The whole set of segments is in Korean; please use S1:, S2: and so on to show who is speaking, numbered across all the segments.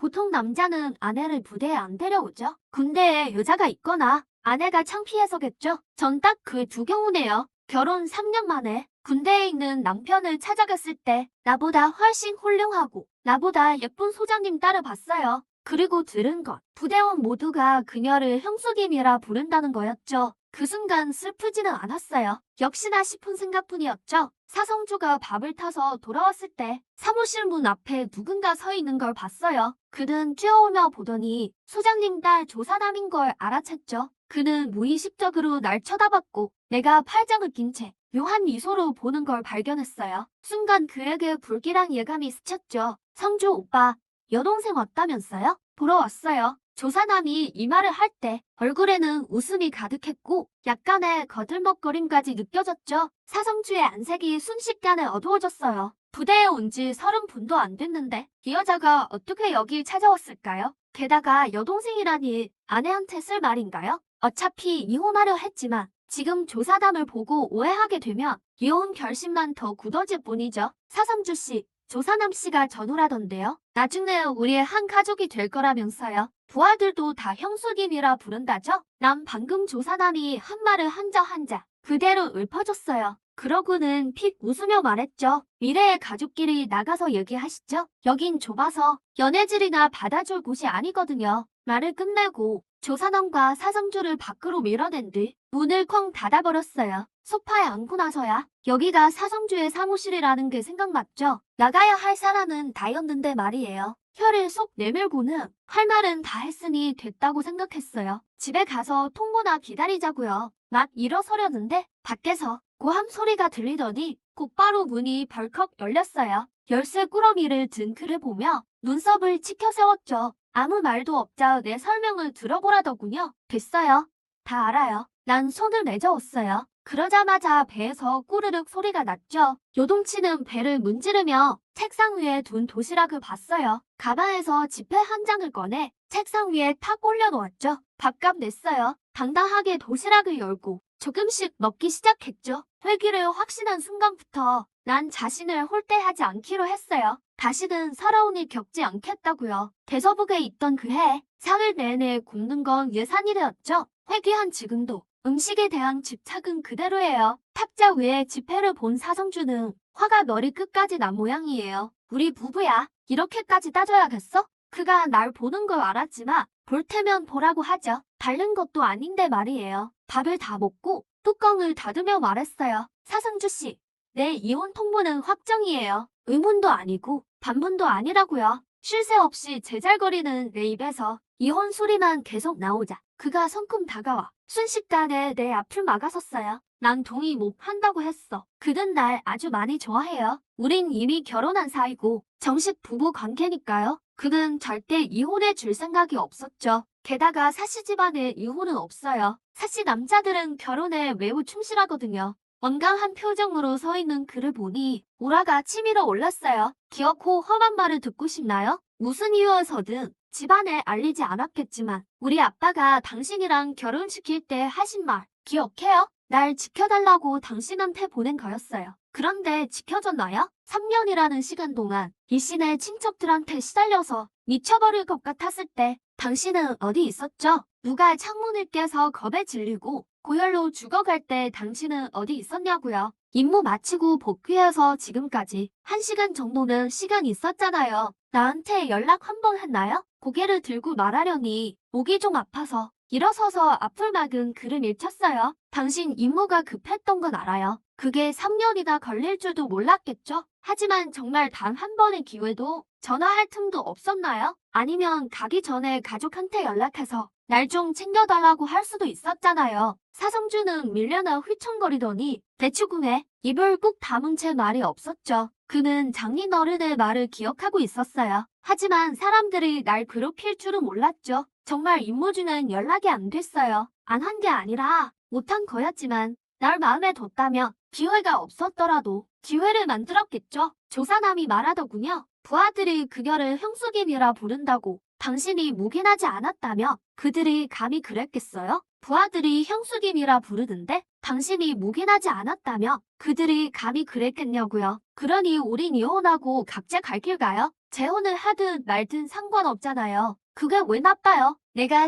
S1: 보통 남자는 아내를 부대에 안 데려오죠. 군대에 여자가 있거나 아내가 창피해서겠죠. 전 딱 그 두 경우네요. 결혼 3년 만에 군대에 있는 남편을 찾아갔을 때 나보다 훨씬 훌륭하고 나보다 예쁜 소장님 딸을 봤어요. 그리고 들은 것, 부대원 모두가 그녀를 형수님이라 부른다는 거였죠. 그 순간 슬프지는 않았어요. 역시나 싶은 생각뿐이었죠. 사성주가 밥을 타서 돌아왔을 때 사무실 문 앞에 누군가 서 있는 걸 봤어요. 그는 뛰어오며 보더니 소장님 딸 조사남인 걸 알아챘죠. 그는 무의식적으로 날 쳐다봤고 내가 팔짱을 낀 채 묘한 미소로 보는 걸 발견했어요. 순간 그에게 불길한 예감이 스쳤죠. 성주 오빠, 여동생 왔다면서요? 보러 왔어요. 조사남이 이 말을 할 때 얼굴에는 웃음이 가득했고 약간의 거들먹거림까지 느껴졌죠. 사성주의 안색이 순식간에 어두워졌어요. 부대에 온 지 30분도 안 됐는데 이 여자가 어떻게 여기 찾아왔을까요? 게다가 여동생이라니 아내한테 쓸 말인가요? 어차피 이혼하려 했지만 지금 조사담을 보고 오해하게 되면 이혼 결심만 더 굳어질 뿐이죠. 사성주 씨, 조사남 씨가 전우라던데요. 나중에 우리의 한 가족이 될 거라면서요. 부하들도 다 형수님이라 부른다죠? 난 방금 조사남이 한 말을 한자 한자 그대로 읊어줬어요. 그러고는 픽 웃으며 말했죠. 미래의 가족끼리 나가서 얘기하시죠. 여긴 좁아서 연애질이나 받아줄 곳이 아니거든요. 말을 끝내고 조사남과 사성주를 밖으로 밀어낸 뒤 문을 쾅 닫아버렸어요. 소파에 앉고 나서야 여기가 사성주의 사무실이라는 게 생각났죠. 나가야 할 사람은 다였는데 말이에요. 혀를 쏙 내밀고는 할 말은 다 했으니 됐다고 생각했어요. 집에 가서 통보나 기다리자고요. 막 일어서려는데 밖에서 고함 소리가 들리더니 곧바로 문이 벌컥 열렸어요. 열쇠 꾸러미를 든 그를 보며 눈썹을 치켜 세웠죠. 아무 말도 없자 내 설명을 들어보라더군요. 됐어요. 다 알아요. 난 손을 내저었어요. 그러자마자 배에서 꾸르륵 소리가 났죠. 요동치는 배를 문지르며 책상 위에 둔 도시락을 봤어요. 가방에서 지폐 한 장을 꺼내 책상 위에 탁 올려놓았죠. 밥값 냈어요. 당당하게 도시락을 열고 조금씩 먹기 시작했죠. 회귀를 확신한 순간부터 난 자신을 홀대하지 않기로 했어요. 다시는 서러운 일 겪지 않겠다고요. 대서북에 있던 그 해, 사흘 내내 굶는 건 예산일이었죠. 회귀한 지금도 음식에 대한 집착은 그대로예요. 탁자 위에 지폐를 본 사성주는 화가 머리 끝까지 난 모양이에요. 우리 부부야. 이렇게까지 따져야겠어? 그가 날 보는 걸 알았지만 볼 테면 보라고 하죠. 다른 것도 아닌데 말이에요. 밥을 다 먹고 뚜껑을 닫으며 말했어요. 사성주 씨, 내 이혼 통보는 확정이에요. 의문도 아니고 반문도 아니라고요. 쉴 새 없이 제잘거리는 내 입에서 이혼 소리만 계속 나오자 그가 성큼 다가와 순식간에 내 앞을 막아섰어요. 난 동의 못 한다고 했어. 그는 날 아주 많이 좋아해요. 우린 이미 결혼한 사이고 정식 부부 관계니까요. 그는 절대 이혼해 줄 생각이 없었죠. 게다가 사시 집안에 이혼은 없어요. 사시 남자들은 결혼에 매우 충실하거든요. 완강한 표정으로 서 있는 그를 보니 우라가 치밀어 올랐어요. 기어코 험한 말을 듣고 싶나요? 무슨 이유여서든 집안에 알리지 않았겠지만 우리 아빠가 당신이랑 결혼시킬 때 하신 말 기억해요? 날 지켜달라고 당신한테 보낸 거였어요. 그런데 지켜줬나요? 3년이라는 시간 동안 이 씨네 친척들한테 시달려서 미쳐버릴 것 같았을 때 당신은 어디 있었죠? 누가 창문을 깨서 겁에 질리고 고열로 죽어갈 때 당신은 어디 있었냐고요. 임무 마치고 복귀해서 지금까지 1시간 정도는 시간이 있었잖아요. 나한테 연락 한 번 했나요? 고개를 들고 말하려니 목이 좀 아파서 일어서서 앞을 막은 그를 밀쳤어요. 당신 임무가 급했던 건 알아요. 그게 3년이나 걸릴 줄도 몰랐겠죠? 하지만 정말 단 한 번의 기회도 전화할 틈도 없었나요? 아니면 가기 전에 가족한테 연락해서 날 좀 챙겨달라고 할 수도 있었잖아요. 사성주는 밀려나 휘청거리더니 대추궁에 입을 꾹 다문 채 말이 없었죠. 그는 장인어른의 말을 기억하고 있었어요. 하지만 사람들이 날 괴롭힐 줄은 몰랐죠. 정말 임무 중엔 연락이 안 됐어요. 안 한 게 아니라 못한 거였지만 날 마음에 뒀다면 기회가 없었더라도 기회를 만들었겠죠. 조사남이 말하더군요. 부하들이 그녀를 형수님이라 부른다고 당신이 묵인하지 않았다며 그들이 감히 그랬겠어요? 부하들이 형수님이라 부르는데 당신이 묵인하지 않았다며 그들이 감히 그랬겠냐고요. 그러니 우린 이혼하고 각자 갈 길 가요. 재혼을 하든 말든 상관없잖아요. 그게 왜 나빠요?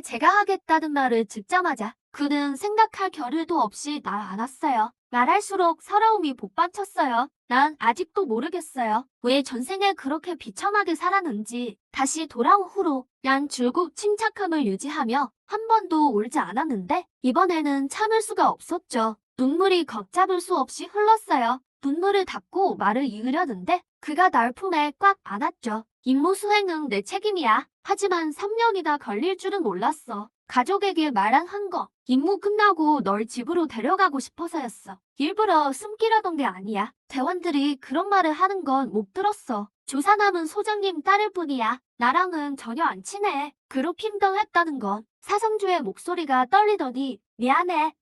S1: 제가 하겠다는 말을 듣자마자 그는 생각할 겨를도 없이 날 안았어요. 말할수록 서러움이 복받쳤어요. 난 아직도 모르겠어요. 왜 전생에 그렇게 비참하게 살았는지. 다시 돌아온 후로 난 줄곧 침착함을 유지하며 한 번도 울지 않았는데 이번에는 참을 수가 없었죠. 눈물이 걷잡을 수 없이 흘렀어요. 눈물을 닦고 말을 이으려는데 그가 날 품에 꽉 안았죠. 임무 수행은 내 책임이야. 하지만 3년이나 걸릴 줄은 몰랐어. 가족에게 말 안 한 거. 임무 끝나고 널 집으로 데려가고 싶어서였어. 일부러 숨기려던 게 아니야. 대원들이 그런 말을 하는 건 못 들었어. 조사 남은 소장님 딸일 뿐이야. 나랑은 전혀 안 친해. 괴롭힘 당했다는 건. 사성주의 목소리가 떨리더니 미안해.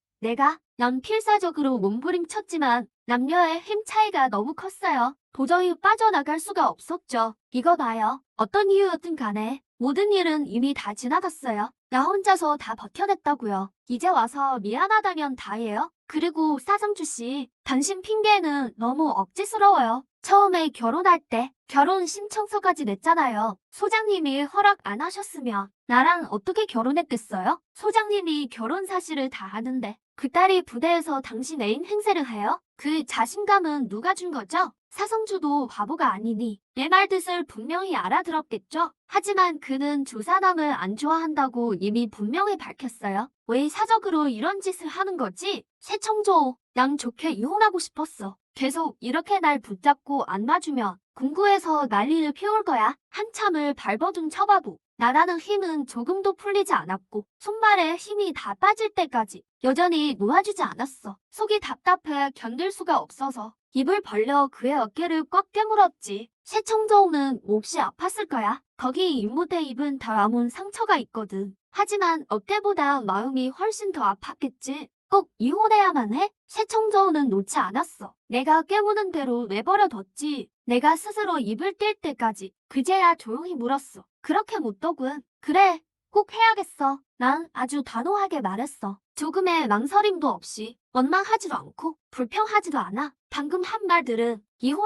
S1: 난 필사적으로 몸부림쳤지만 남녀의 힘 차이가 너무 컸어요. 도저히 빠져나갈 수가 없었죠. 이거 봐요. 어떤 이유였든 간에 모든 일은 이미 다 지나갔어요. 나 혼자서 다 버텨냈다고요. 이제 와서 미안하다면 다예요. 그리고 사성주 씨, 당신 핑계는 너무 억지스러워요. 처음에 결혼할 때 결혼 신청서까지 냈잖아요. 소장님이 허락 안 하셨으면 나랑 어떻게 결혼했겠어요? 소장님이 결혼 사실을 다 아는데 그 딸이 부대에서 당신 애인 행세를 해요? 그 자신감은 누가 준 거죠? 사성주도 바보가 아니니 내 말 뜻을 분명히 알아들었겠죠? 하지만 그는 조사남을 안 좋아한다고 이미 분명히 밝혔어요. 왜 사적으로 이런 짓을 하는 거지? 새청조, 난 좋게 이혼하고 싶었어. 계속 이렇게 날 붙잡고 안 놔주면 궁구에서 난리를 피울 거야. 한참을 발버둥 쳐봐도 나라는 힘은 조금도 풀리지 않았고 손발에 힘이 다 빠질 때까지 여전히 놓아주지 않았어. 속이 답답해 견딜 수가 없어서 입을 벌려 그의 어깨를 꽉 깨물었지. 새청저우는 몹시 아팠을 거야. 거기 잇몸에 입은 다 아문 상처가 있거든. 하지만 어깨보다 마음이 훨씬 더 아팠겠지. 꼭 이혼해야만 해? 새청저우는 놓지 않았어. 내가 깨무는 대로 내버려뒀지. 내가 스스로 입을 뗄 때까지. 그제야 조용히 물었어. 그렇게 못더군. 그래, 꼭 해야겠어. 난 아주 단호하게 말했어. 조금의 망설임도 없이 원망하지도 않고 불평하지도 않아. 방금 한 말들은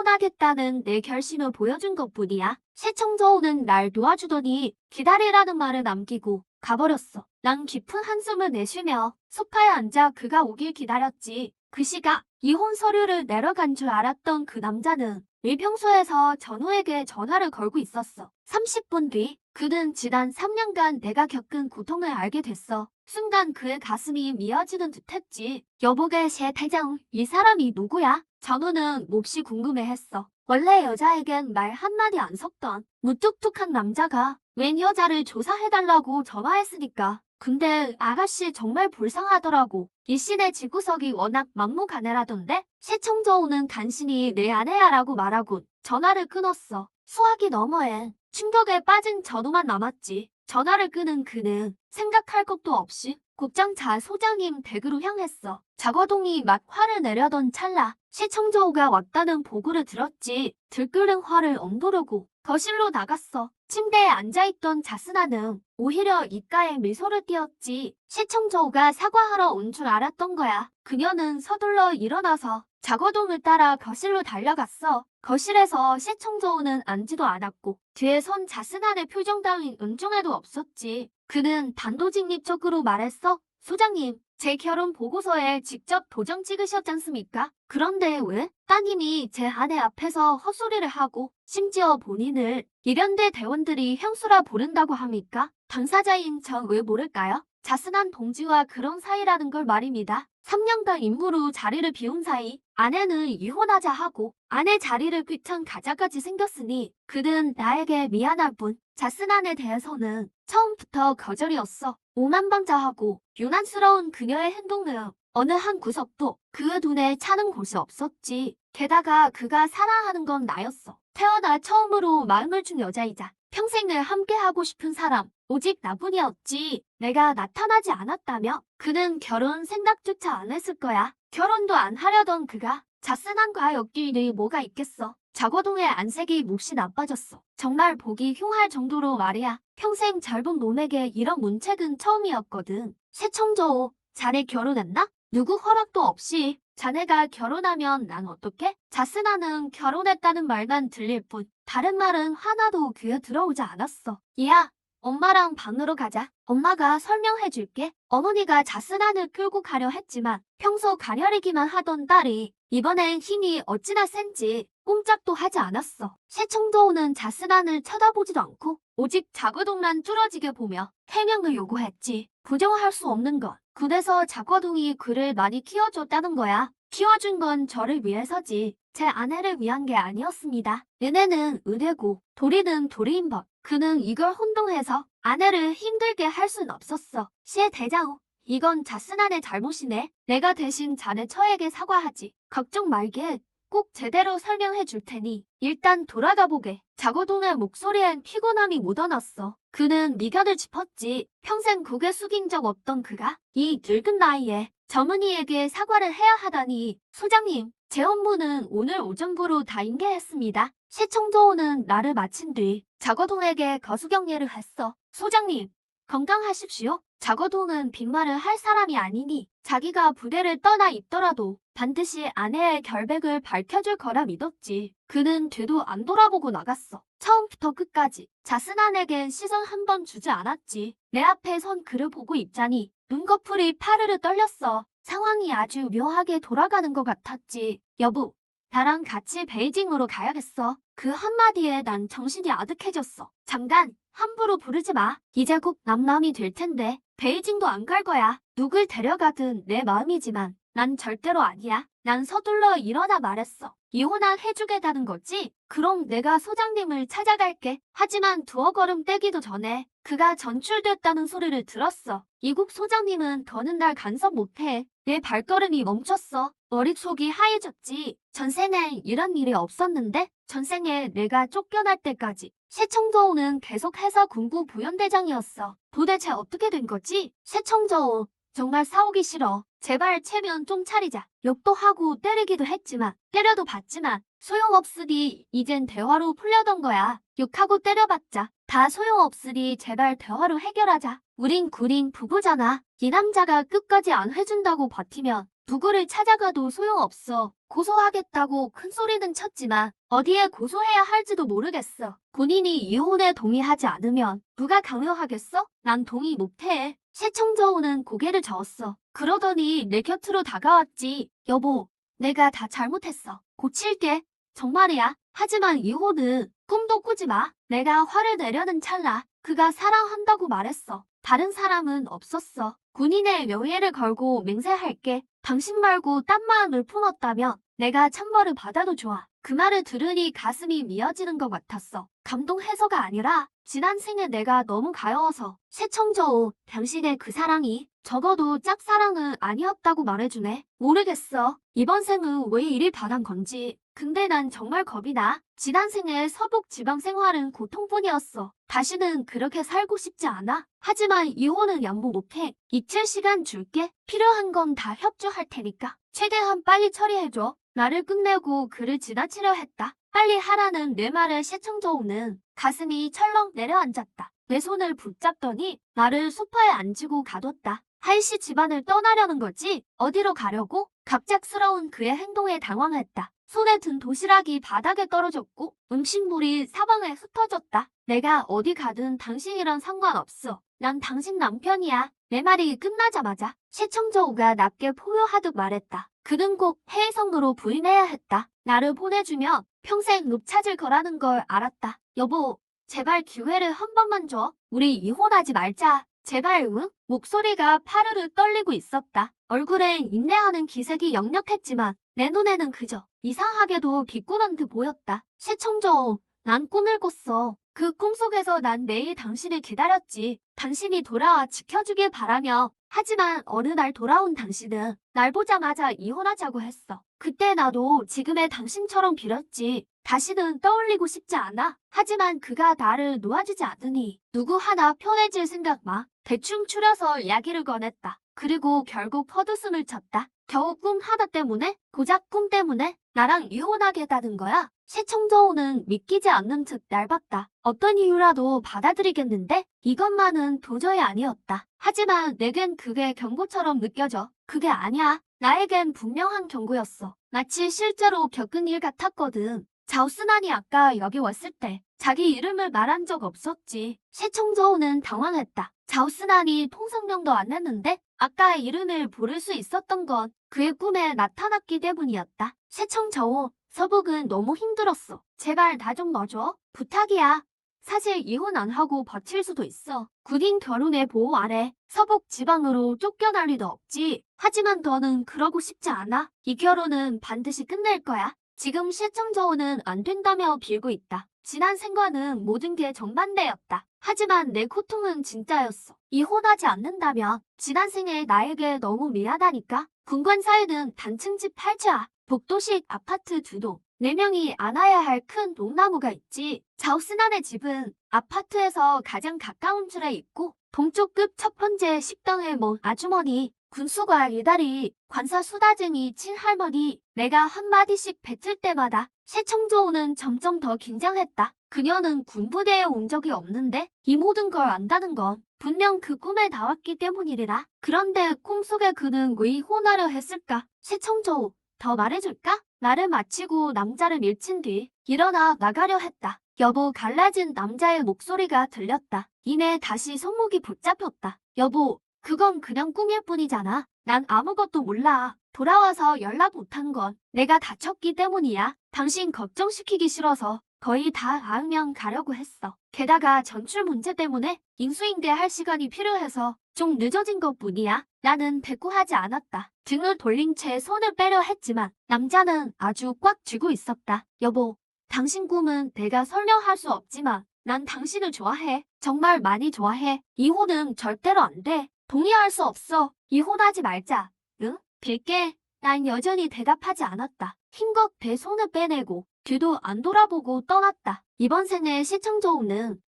S1: 이혼하겠다는 내 결심을 보여준 것뿐이야. 새청저우는 날 놓아주더니 기다리라는 말을 남기고 가버렸어. 난 깊은 한숨을 내쉬며 소파에 앉아 그가 오길 기다렸지. 그 시각 이혼 서류를 내려간 줄 알았던 그 남자는 일평소에서 전우에게 전화를 걸고 있었어. 30분 뒤 그는 지난 3년간 내가 겪은 고통을 알게 됐어. 순간 그의 가슴이 미어지는 듯했지. 여보게 새 대장, 이 사람이 누구야? 전우는 몹시 궁금해했어. 원래 여자에겐 말 한마디 안 섞던 무뚝뚝한 남자가 웬 여자를 조사해달라고 전화했으니까. 근데 아가씨 정말 불쌍하더라고. 이 씨네 집구석이 워낙 막무가내라던데? 새청저우는 간신히 내 아내야라고 말하곤 전화를 끊었어. 수화기 너머엔 충격에 빠진 전우만 남았지. 전화를 끊은 그는 생각할 것도 없이 곧장 자 소장님 댁으로 향했어. 자거동이 막 화를 내려던 찰나 새청저우가 왔다는 보고를 들었지. 들끓는 화를 엉두르고 거실로 나갔어. 침대에 앉아있던 자스나는 오히려 입가에 미소를 띄었지. 새청저우가 사과하러 온 줄 알았던 거야. 그녀는 서둘러 일어나서 자거동을 따라 거실로 달려갔어. 거실에서 새청저우는 앉지도 않았고 뒤에 선 자스난의 표정 따윈 은중에도 없었지. 그는 단도직입적으로 말했어. 소장님, 제 결혼 보고서에 직접 도장 찍으셨잖습니까? 그런데 왜 따님이 제 아내 앞에서 헛소리를 하고 심지어 본인을 일련대 대원들이 형수라 부른다고 합니까? 당사자인 저 왜 모를까요? 자스난 동지와 그런 사이라는 걸 말입니다. 3년간 임무로 자리를 비운 사이 아내는 이혼하자 하고 아내 자리를 꿰찬 가자까지 생겼으니 그는 나에게 미안할 뿐 자스난에 대해서는 처음부터 거절이었어. 오만방자하고 유난스러운 그녀의 행동은 어느 한 구석도 그 눈에 차는 곳이 없었지. 게다가 그가 사랑하는 건 나였어. 태어나 처음으로 마음을 준 여자이자 평생을 함께하고 싶은 사람 오직 나뿐이었지. 내가 나타나지 않았다며 그는 결혼 생각조차 안 했을 거야. 결혼도 안 하려던 그가 자스난과 엮일 일이 뭐가 있겠어. 자거동의 안색이 몹시 나빠졌어. 정말 보기 흉할 정도로 말이야. 평생 잘 본 놈에게 이런 문책은 처음이었거든. 새청저우, 자네 결혼했나? 누구 허락도 없이 자네가 결혼하면 난 어떡해? 자스나는 결혼했다는 말만 들릴 뿐 다른 말은 하나도 귀에 들어오지 않았어. 이야, 엄마랑 방으로 가자. 엄마가 설명해 줄게. 어머니가 자스난을 끌고 가려 했지만 평소 가려리기만 하던 딸이 이번엔 힘이 어찌나 센지 꼼짝도 하지 않았어. 새청조우는 자스난을 쳐다보지도 않고 오직 자거동만 뚫어지게 보며 해명을 요구했지. 부정할 수 없는 건 그래서 자거동이 그를 많이 키워줬다는 거야. 키워준 건 저를 위해서지 제 아내를 위한 게 아니었습니다. 은혜는 은혜고 도리는 도리인 법. 그는 이걸 혼동해서 아내를 힘들게 할 순 없었어. 시의 대장우, 이건 자스난의 잘못이네. 내가 대신 자네 처에게 사과하지. 걱정 말게. 꼭 제대로 설명해 줄 테니 일단 돌아가 보게. 자고동의 목소리엔 피곤함이 묻어났어. 그는 미간을 짚었지. 평생 고개 숙인 적 없던 그가 이 늙은 나이에 젊은이에게 사과를 해야 하다니. 소장님, 제 업무는 오늘 오전부로 다 인계했습니다. 시청조원은 나를 마친 뒤 자거동에게 거수경례를 했어. 소장님, 건강하십시오. 자거동은 빈말을 할 사람이 아니니 자기가 부대를 떠나 있더라도 반드시 아내의 결백을 밝혀줄 거라 믿었지. 그는 뒤도 안 돌아보고 나갔어. 처음부터 끝까지 자스난에겐 시선 한 번 주지 않았지. 내 앞에 선 그를 보고 있자니 눈꺼풀이 파르르 떨렸어. 상황이 아주 묘하게 돌아가는 것 같았지. 여보, 나랑 같이 베이징으로 가야겠어. 그 한마디에 난 정신이 아득해졌어. 잠깐, 함부로 부르지 마. 이제 곧 남남이 될 텐데 베이징도 안 갈 거야. 누굴 데려가든 내 마음이지만 난 절대로 아니야. 난 서둘러 일어나 말했어. 이혼한 해주겠다는 거지? 그럼 내가 소장님을 찾아갈게. 하지만 두어 걸음 떼기도 전에 그가 전출됐다는 소리를 들었어. 이국 소장님은 더는 날 간섭 못해. 내 발걸음이 멈췄어. 머릿속이 하얘졌지. 전생에 이런 일이 없었는데 전생에 내가 쫓겨날 때까지 새청저우는 계속해서 군부 부연대장이었어. 도대체 어떻게 된 거지? 새청저우, 정말 싸우기 싫어. 제발 체면 좀 차리자. 욕도 하고 때리기도 했지만 때려도 봤지만 소용없으니 이젠 대화로 풀려던 거야. 욕하고 때려봤자 다 소용없으니 제발 대화로 해결하자. 우린 구린 부부잖아. 이 남자가 끝까지 안 해준다고 버티면 누구를 찾아가도 소용없어. 고소하겠다고 큰 소리는 쳤지만 어디에 고소해야 할지도 모르겠어. 본인이 이혼에 동의하지 않으면 누가 강요하겠어? 난 동의 못해. 새청저우는 고개를 저었어. 그러더니 내 곁으로 다가왔지. 여보, 내가 다 잘못했어. 고칠게. 정말이야. 하지만 이혼은 꿈도 꾸지 마. 내가 화를 내려는 찰나 그가 사랑한다고 말했어. 다른 사람은 없었어. 군인의 명예를 걸고 맹세할게. 당신 말고 딴 마음을 품었다면 내가 천벌을 받아도 좋아. 그 말을 들으니 가슴이 미어지는 것 같았어. 감동해서가 아니라 지난 생에 내가 너무 가여워서. 새청저우, 당신의 그 사랑이 적어도 짝사랑은 아니었다고 말해주네. 모르겠어. 이번 생은 왜 이리 바란 건지. 근데 난 정말 겁이 나. 지난 생에 서북 지방 생활은 고통뿐이었어. 다시는 그렇게 살고 싶지 않아. 하지만 이혼은 양보 못해. 이틀 시간 줄게. 필요한 건 다 협조할 테니까. 최대한 빨리 처리해줘. 나를 끝내고 그를 지나치려 했다. 빨리 하라는 내 말에 새청저우는 가슴이 철렁 내려앉았다. 내 손을 붙잡더니 나를 소파에 앉히고 가뒀다. 하이씨 집안을 떠나려는 거지? 어디로 가려고? 갑작스러운 그의 행동에 당황했다. 손에 든 도시락이 바닥에 떨어졌고 음식물이 사방에 흩어졌다. 내가 어디 가든 당신이랑 상관없어. 난 당신 남편이야. 내 말이 끝나자마자 새청저우가 낮게 포효하듯 말했다. 그는 꼭 해외성으로 부임해야 했다. 나를 보내주면 평생 룩 찾을 거라는 걸 알았다. 여보, 제발 기회를 한 번만 줘. 우리 이혼하지 말자. 제발 응? 목소리가 파르르 떨리고 있었다. 얼굴엔 인내하는 기색이 역력했지만 내 눈에는 그저 이상하게도 비꼬는 듯 보였다. 새청저우, 난 꿈을 꿨어. 그 꿈속에서 난 매일 당신을 기다렸지. 당신이 돌아와 지켜주길 바라며. 하지만 어느 날 돌아온 당신은 날 보자마자 이혼하자고 했어. 그때 나도 지금의 당신처럼 빌었지. 다시는 떠올리고 싶지 않아. 하지만 그가 나를 놓아주지 않으니 누구 하나 편해질 생각 마. 대충 추려서 이야기를 꺼냈다. 그리고 결국 헛웃음을 쳤다. 겨우 꿈 하나 때문에? 고작 꿈 때문에? 나랑 이혼하겠다는 거야? 새청저우는 믿기지 않는 듯 날 봤다. 어떤 이유라도 받아들이겠는데 이것만은 도저히 아니었다. 하지만 내겐 그게 경고처럼 느껴져. 그게 아니야. 나에겐 분명한 경고였어. 마치 실제로 겪은 일 같았거든. 자우스난이 아까 여기 왔을 때 자기 이름을 말한 적 없었지. 세청저우는 당황했다. 자우스난이 통성명도 안 했는데 아까 이름을 부를 수 있었던 건 그의 꿈에 나타났기 때문이었다. 세청저우, 서북은 너무 힘들었어. 제발 나 좀 놔줘. 부탁이야. 사실 이혼 안 하고 버틸 수도 있어. 군인 결혼의 보호 아래 서북 지방으로 쫓겨날 리도 없지. 하지만 너는 그러고 싶지 않아. 이 결혼은 반드시 끝낼 거야. 지금 시청저우는 안 된다며 빌고 있다. 지난 생과는 모든 게 정반대였다. 하지만 내 고통은 진짜였어. 이혼하지 않는다면 지난 생에 나에게 너무 미안하니까. 군관사에는 단층집 8채와 복도식 아파트 2동. 4명이 안아야 할 큰 농나무가 있지. 자우스난의 집은 아파트에서 가장 가까운 줄에 있고 동쪽 끝 첫 번째 식당에 먼 아주머니, 군수가 이다리, 관사 수다쟁이 친할머니, 내가 한마디씩 뱉을 때마다 세청조우는 점점 더 긴장했다. 그녀는 군부대에 온 적이 없는데 이 모든 걸 안다는 건 분명 그 꿈에 나왔기 때문이리라. 그런데 꿈속에 그는 왜 이혼하려 했을까? 세청조우, 더 말해줄까? 말을 마치고 남자를 밀친 뒤 일어나 나가려 했다. 여보, 갈라진 남자의 목소리가 들렸다. 이내 다시 손목이 붙잡혔다. 여보, 그건 그냥 꿈일 뿐이잖아. 난 아무것도 몰라. 돌아와서 연락 못한 건 내가 다쳤기 때문이야. 당신 걱정시키기 싫어서 거의 다 아으면 가려고 했어. 게다가 전출 문제 때문에 인수인계할 시간이 필요해서 좀 늦어진 것뿐이야. 나는 대꾸하지 않았다. 등을 돌린 채 손을 빼려 했지만 남자는 아주 꽉 쥐고 있었다. 여보, 당신 꿈은 내가 설명할 수 없지만 난 당신을 좋아해. 정말 많이 좋아해. 이혼은 절대로 안 돼. 동의할 수 없어. 이혼하지 말자. 응? 빌게. 난 여전히 대답하지 않았다. 힘껏 배 손을 빼내고 뒤도 안 돌아보고 떠났다. 이번 생에 시청조우는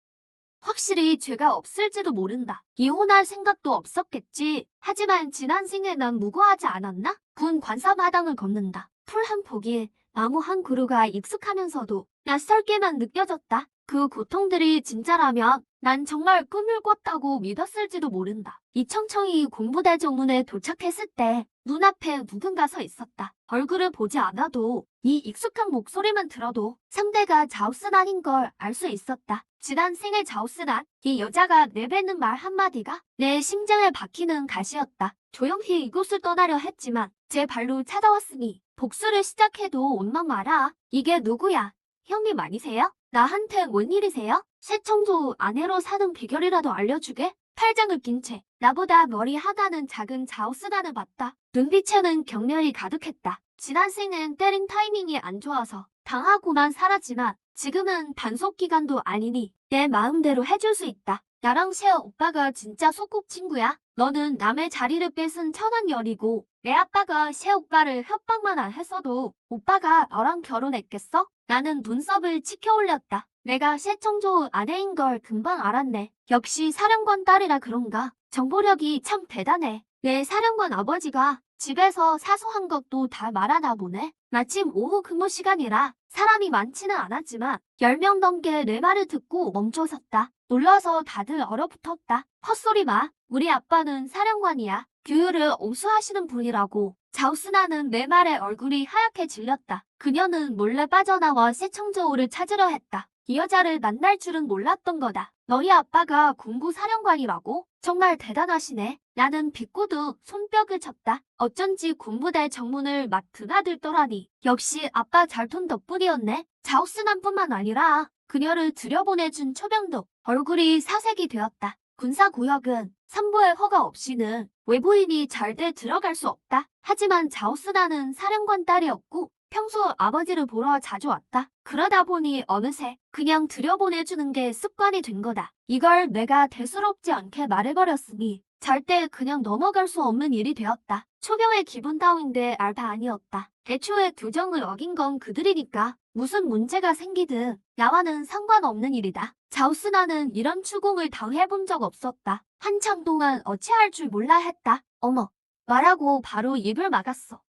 S1: 확실히 죄가 없을지도 모른다. 이혼할 생각도 없었겠지. 하지만 지난 생에 난 무고하지 않았나? 군 관사마당을 걷는다. 풀 한 포기에 나무 한 그루가 익숙하면서도 낯설게만 느껴졌다. 그 고통들이 진짜라면 난 정말 꿈을 꿨다고 믿었을지도 모른다. 이청청이 공부대 정문에 도착했을 때 눈앞에 누군가 서 있었다. 얼굴을 보지 않아도 이 익숙한 목소리만 들어도 상대가 자우스난인 걸 알 수 있었다. 지난 생의 자우스난, 이 여자가 내뱉는 말 한마디가 내 심장을 박히는 가시였다. 조용히 이곳을 떠나려 했지만 제 발로 찾아왔으니 복수를 시작해도 온망 마라. 이게 누구야? 형님 아니세요? 나한테 뭔 일이세요? 새청조 아내로 사는 비결이라도 알려주게? 팔짱을 낀 채 나보다 머리 하나는 작은 자우스난을 봤다. 눈빛에는 경련이 가득했다. 지난 생은 때린 타이밍이 안 좋아서 당하고만 살았지만 지금은 단속 기간도 아니니 내 마음대로 해줄 수 있다. 나랑 셰어 오빠가 진짜 소꿉친구야. 너는 남의 자리를 뺏은 천한열이고 내 아빠가 셰 오빠를 협박만 안 했어도 오빠가 너랑 결혼했겠어? 나는 눈썹을 치켜 올렸다. 내가 세청조 아내인 걸 금방 알았네. 역시 사령관 딸이라 그런가. 정보력이 참 대단해. 내 사령관 아버지가 집에서 사소한 것도 다 말하나 보네. 마침 오후 근무 시간이라 사람이 많지는 않았지만 10명 넘게 내 말을 듣고 멈춰섰다. 놀라서 다들 얼어붙었다. 헛소리 마. 우리 아빠는 사령관이야. 규율을 엄수하시는 분이라고. 자우스나는 내 말에 얼굴이 하얗게 질렸다. 그녀는 몰래 빠져나와 세청저우를 찾으려 했다. 이 여자를 만날 줄은 몰랐던 거다. 너희 아빠가 군부 사령관이라고? 정말 대단하시네. 나는 비꼬듯 손뼉을 쳤다. 어쩐지 군부대 정문을 막 드나들더라니. 역시 아빠 잘돈 덕분이었네. 자우스난뿐만 아니라 그녀를 들여보내준 초병도 얼굴이 사색이 되었다. 군사구역은 산보의 허가 없이는 외부인이 절대 들어갈 수 없다. 하지만 자우스나는 사령관 딸이었고 평소 아버지를 보러 자주 왔다. 그러다 보니 어느새 그냥 들여보내주는 게 습관이 된 거다. 이걸 내가 대수롭지 않게 말해버렸으니 절대 그냥 넘어갈 수 없는 일이 되었다. 초병의 기분 따윈데 알바 아니었다. 애초에 규정을 어긴 건 그들이니까 무슨 문제가 생기든 나와는 상관없는 일이다. 자우스나는 이런 추궁을 당해본 적 없었다. 한참 동안 어찌할 줄 몰라 했다. 어머, 말하고 바로 입을 막았어.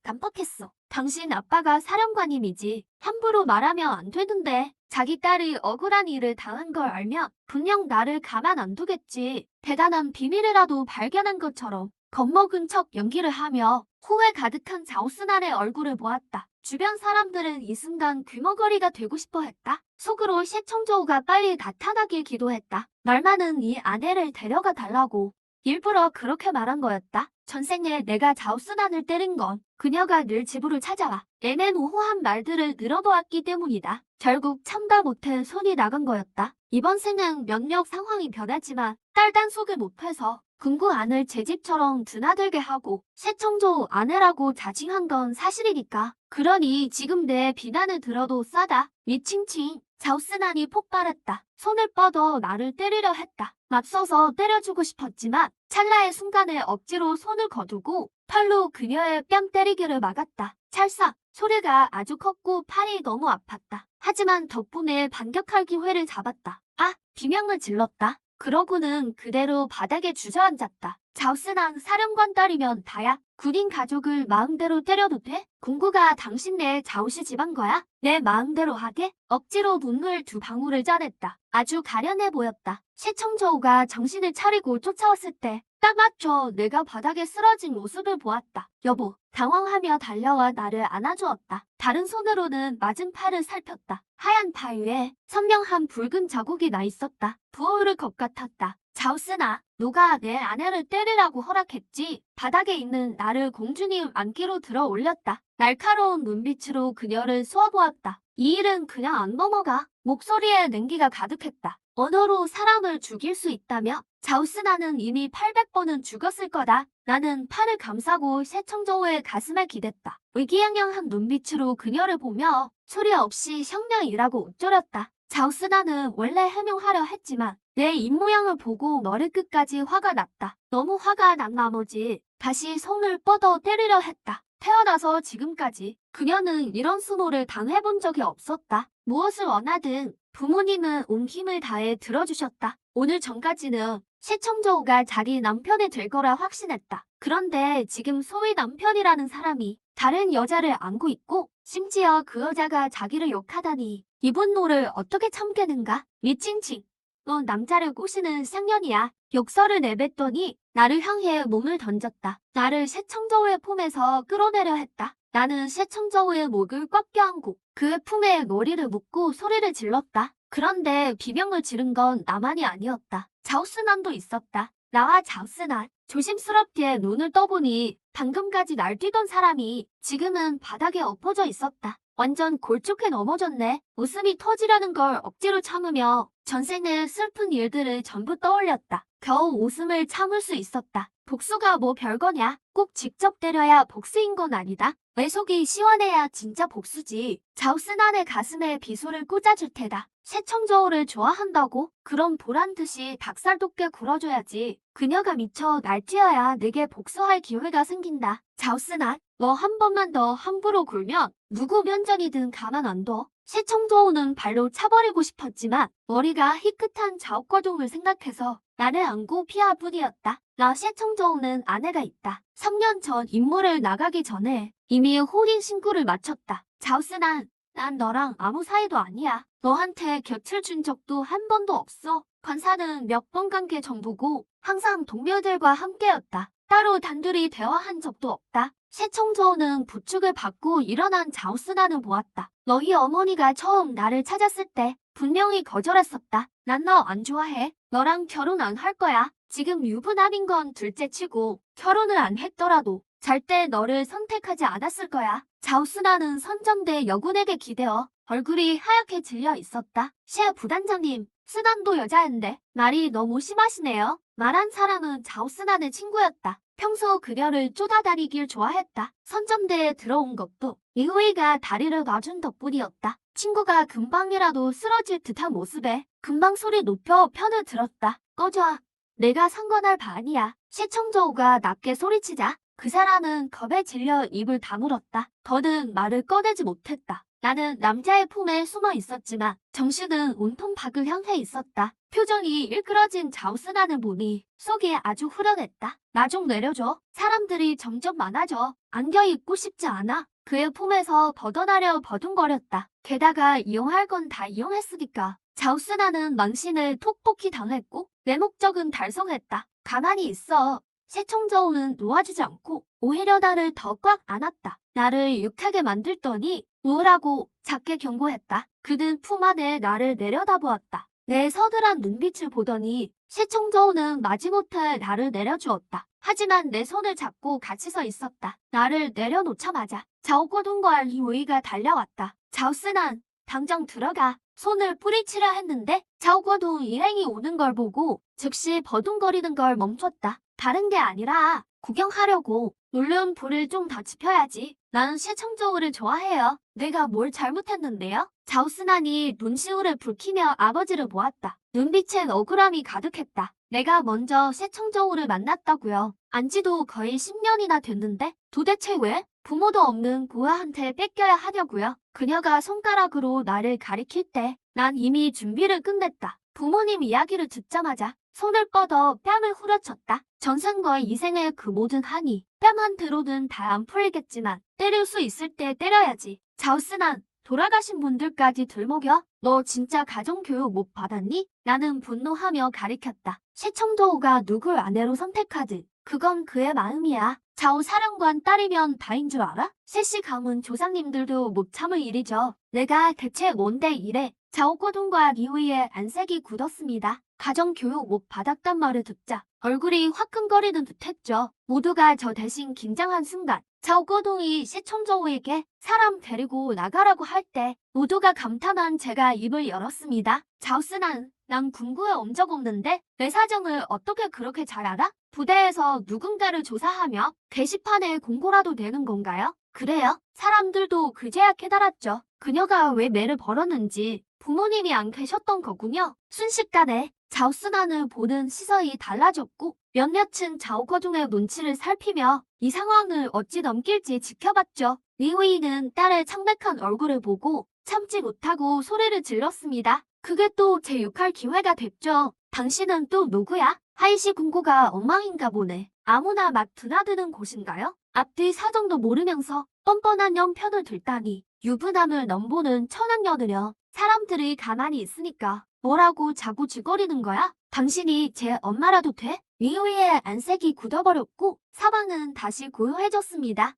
S1: 깜빡했어. 당신 아빠가 사령관님이지. 함부로 말하면 안 되는데. 자기 딸이 억울한 일을 당한 걸 알면 분명 나를 가만 안 두겠지. 대단한 비밀이라도 발견한 것처럼 겁먹은 척 연기를 하며 후회 가득한 자오스난의 얼굴을 보았다. 주변 사람들은 이 순간 귀머거리가 되고 싶어 했다. 속으로 셰청조우가 빨리 나타나길 기도했다. 날 많은 이 아내를 데려가 달라고. 일부러 그렇게 말한 거였다. 전생에 내가 자오스난을 때린 건 그녀가 늘 집으로 찾아와 애매모호한 말들을 늘어놓았기 때문이다. 결국 참다 못해 손이 나간 거였다. 이번 생은 몇몇 상황이 변하지만 딸 단속을 못해서 금구 안을 제 집처럼 드나들게 하고 셰청조 아내라고 자칭한 건 사실이니까. 그러니 지금 내 비난을 들어도 싸다. 미칭칭. 자오스난이 폭발했다. 손을 뻗어 나를 때리려 했다. 맞서서 때려주고 싶었지만 찰나의 순간에 억지로 손을 거두고 팔로 그녀의 뺨 때리기를 막았다. 찰싹 소리가 아주 컸고 팔이 너무 아팠다. 하지만 덕분에 반격할 기회를 잡았다. 아! 비명을 질렀다. 그러고는 그대로 바닥에 주저앉았다. 자오스난 사령관 딸이면 다야. 군인 가족을 마음대로 때려도 돼? 공구가 당신네 자오시 집안 거야? 내 마음대로 하게? 억지로 눈물 두 방울을 짜냈다. 아주 가련해 보였다. 셰청저우가 정신을 차리고 쫓아왔을 때 딱 맞춰 내가 바닥에 쓰러진 모습을 보았다. 여보, 당황하며 달려와 나를 안아주었다. 다른 손으로는 맞은 팔을 살폈다. 하얀 발 위에 선명한 붉은 자국이 나 있었다. 부어오를 것 같았다. 자오스나, 누가 내 아내를 때리라고 허락했지? 바닥에 있는 나를 공주님 안기로 들어 올렸다. 날카로운 눈빛으로 그녀를 쏘아보았다. 이 일은 그냥 안 넘어가. 목소리에 냉기가 가득했다. 언어로 사람을 죽일 수 있다며? 자오스나는 이미 800번은 죽었을 거다. 나는 팔을 감싸고 셰청저우의 가슴에 기댔다. 의기양양한 눈빛으로 그녀를 보며 소리 없이 형량이라고 읊조렸다. 자오스나는 원래 해명하려 했지만 내 입모양을 보고 머리끝까지 화가 났다. 너무 화가 난 나머지 다시 손을 뻗어 때리려 했다. 태어나서 지금까지 그녀는 이런 수모를 당해본 적이 없었다. 무엇을 원하든 부모님은 온 힘을 다해 들어주셨다. 오늘 전까지는 셰청저우가 자기 남편이 될 거라 확신했다. 그런데 지금 소위 남편이라는 사람이 다른 여자를 안고 있고 심지어 그 여자가 자기를 욕하다니 이 분노를 어떻게 참겠는가? 미칭칭. 넌 남자를 꼬시는 쌍년이야. 욕설을 내뱉더니 나를 향해 몸을 던졌다. 나를 셰청저우의 품에서 끌어내려 했다. 나는 셰청저우의 목을 꽉 껴안고 그의 품에 머리를 묶고 소리를 질렀다. 그런데 비명을 지른 건 나만이 아니었다. 자오스난도 있었다. 나와 자오스난. 조심스럽게 눈을 떠보니 방금까지 날뛰던 사람이 지금은 바닥에 엎어져 있었다. 완전 골쪽에 넘어졌네. 웃음이 터지려는 걸 억지로 참으며 전생의 슬픈 일들을 전부 떠올렸다. 겨우 웃음을 참을 수 있었다. 복수가 뭐 별거냐? 꼭 직접 때려야 복수인 건 아니다. 왜 속이 시원해야 진짜 복수지. 자오스난의 가슴에 비소를 꽂아줄 테다. 셰청저우를 좋아한다고? 그럼 보란듯이 닭살 돋게 굴어줘야지. 그녀가 미쳐 날뛰어야 내게 복수할 기회가 생긴다. 자오스난, 너 한 번만 더 함부로 굴면 누구 면전이든 가만 안 둬. 셰청저우는 발로 차버리고 싶었지만 머리가 희끗한 자옥과동을 생각해서 나를 안고 피할 뿐이었다. 나 셰청저우는 아내가 있다. 3년 전 임무를 나가기 전에 이미 혼인신고를 마쳤다. 자오스난, 난 너랑 아무 사이도 아니야. 너한테 곁을 준 적도 한 번도 없어. 관사는 몇 번 간 게 전부고 항상 동료들과 함께였다. 따로 단둘이 대화한 적도 없다. 셰청저우는 부축을 받고 일어난 자오스난을 보았다. 너희 어머니가 처음 나를 찾았을 때 분명히 거절했었다. 난 너 안 좋아해. 너랑 결혼 안 할 거야. 지금 유부남인 건 둘째치고 결혼을 안 했더라도 절대 너를 선택하지 않았을 거야. 자오스난은 선정대 여군에게 기대어 얼굴이 하얗게 질려 있었다. 셰 부단장님, 스난도 여자인데 말이 너무 심하시네요. 말한 사람은 자오스난의 친구였다. 평소 그녀를 쪼다다니길 좋아했다. 선정대에 들어온 것도 이후이가 다리를 놔준 덕분이었다. 친구가 금방이라도 쓰러질 듯한 모습에 금방 소리 높여 편을 들었다. 꺼져. 내가 상관할 바 아니야. 셰청저우가 낮게 소리치자 그 사람은 겁에 질려 입을 다물었다. 더는 말을 꺼내지 못했다. 나는 남자의 품에 숨어 있었지만 정신은 온통 밖을 향해 있었다. 표정이 일그러진 자오스난을 보니 속이 아주 후련했다. 나 좀 내려줘. 사람들이 점점 많아져. 안겨 있고 싶지 않아. 그의 품에서 벗어나려 버둥거렸다. 게다가 이용할 건 다 이용했으니까. 자오스난은 망신을 톡톡히 당했고 내 목적은 달성했다. 가만히 있어. 새청저우는 놓아주지 않고 오히려 나를 더 꽉 안았다. 나를 유하게 만들더니 우울하고 작게 경고했다. 그는 품 안에 나를 내려다보았다. 내 서늘한 눈빛을 보더니 새청저우는 마지못해 나를 내려주었다. 하지만 내 손을 잡고 같이 서 있었다. 나를 내려놓자마자 자오꼬둥과 리우이가 달려왔다. 자오스난 당장 들어가. 손을 뿌리치려 했는데 자오꼬둥 일행이 오는 걸 보고 즉시 버둥거리는 걸 멈췄다. 다른 게 아니라 구경하려고. 물론 불을 좀 더 지펴야지. 나는 새청저우를 좋아해요. 내가 뭘 잘못했는데요? 자오스난이 눈시울을 붉히며 아버지를 보았다. 눈빛엔 억울함이 가득했다. 내가 먼저 새청저우를 만났다고요. 안지도 거의 10년이나 됐는데 도대체 왜? 부모도 없는 고아한테 뺏겨야 하냐고요. 그녀가 손가락으로 나를 가리킬 때 난 이미 준비를 끝냈다. 부모님 이야기를 듣자마자 손을 뻗어 뺨을 후려쳤다. 전생과 이생의 그 모든 한이 뺨한테로는 다 안 풀리겠지만 때릴 수 있을 때 때려야지. 자오스난 돌아가신 분들까지 들먹여? 너 진짜 가정교육 못 받았니? 나는 분노하며 가리켰다. 새청저우가 누굴 아내로 선택하든 그건 그의 마음이야. 자오 사령관 딸이면 다인 줄 알아? 셋시 가문 조상님들도 못 참을 일이죠. 내가 대체 뭔데 이래? 자오꼬둥과 리우이의 안색이 굳었습니다. 가정교육 못 받았단 말을 듣자 얼굴이 화끈거리는 듯했죠. 모두가 저 대신 긴장한 순간 자오꼬둥이 새청저우에게 사람 데리고 나가라고 할 때 모두가 감탄한 제가 입을 열었습니다. 자오스난, 난 궁구에 온 적 없는데 내 사정을 어떻게 그렇게 잘 알아? 부대에서 누군가를 조사하며 게시판에 공고라도 되는 건가요? 그래요? 사람들도 그제야 깨달았죠. 그녀가 왜 매를 벌었는지. 부모님이 안 계셨던 거군요. 순식간에 자오스난을 보는 시선이 달라졌고 몇몇은 자오거둥의 눈치를 살피며 이 상황을 어찌 넘길지 지켜봤죠. 리우이는 딸의 창백한 얼굴을 보고 참지 못하고 소리를 질렀습니다. 그게 또 제 욕할 기회가 됐죠. 당신은 또 누구야? 하이시 군고가 엉망인가 보네. 아무나 막 드나드는 곳인가요? 앞뒤 사정도 모르면서 뻔뻔한 형편을 들다니. 유부남을 넘보는 천학년으려. 사람들이 가만히 있으니까 뭐라고 자꾸 쥐거리는 거야? 당신이 제 엄마라도 돼? 리우이의 안색이 굳어버렸고 사방은 다시 고요해졌습니다.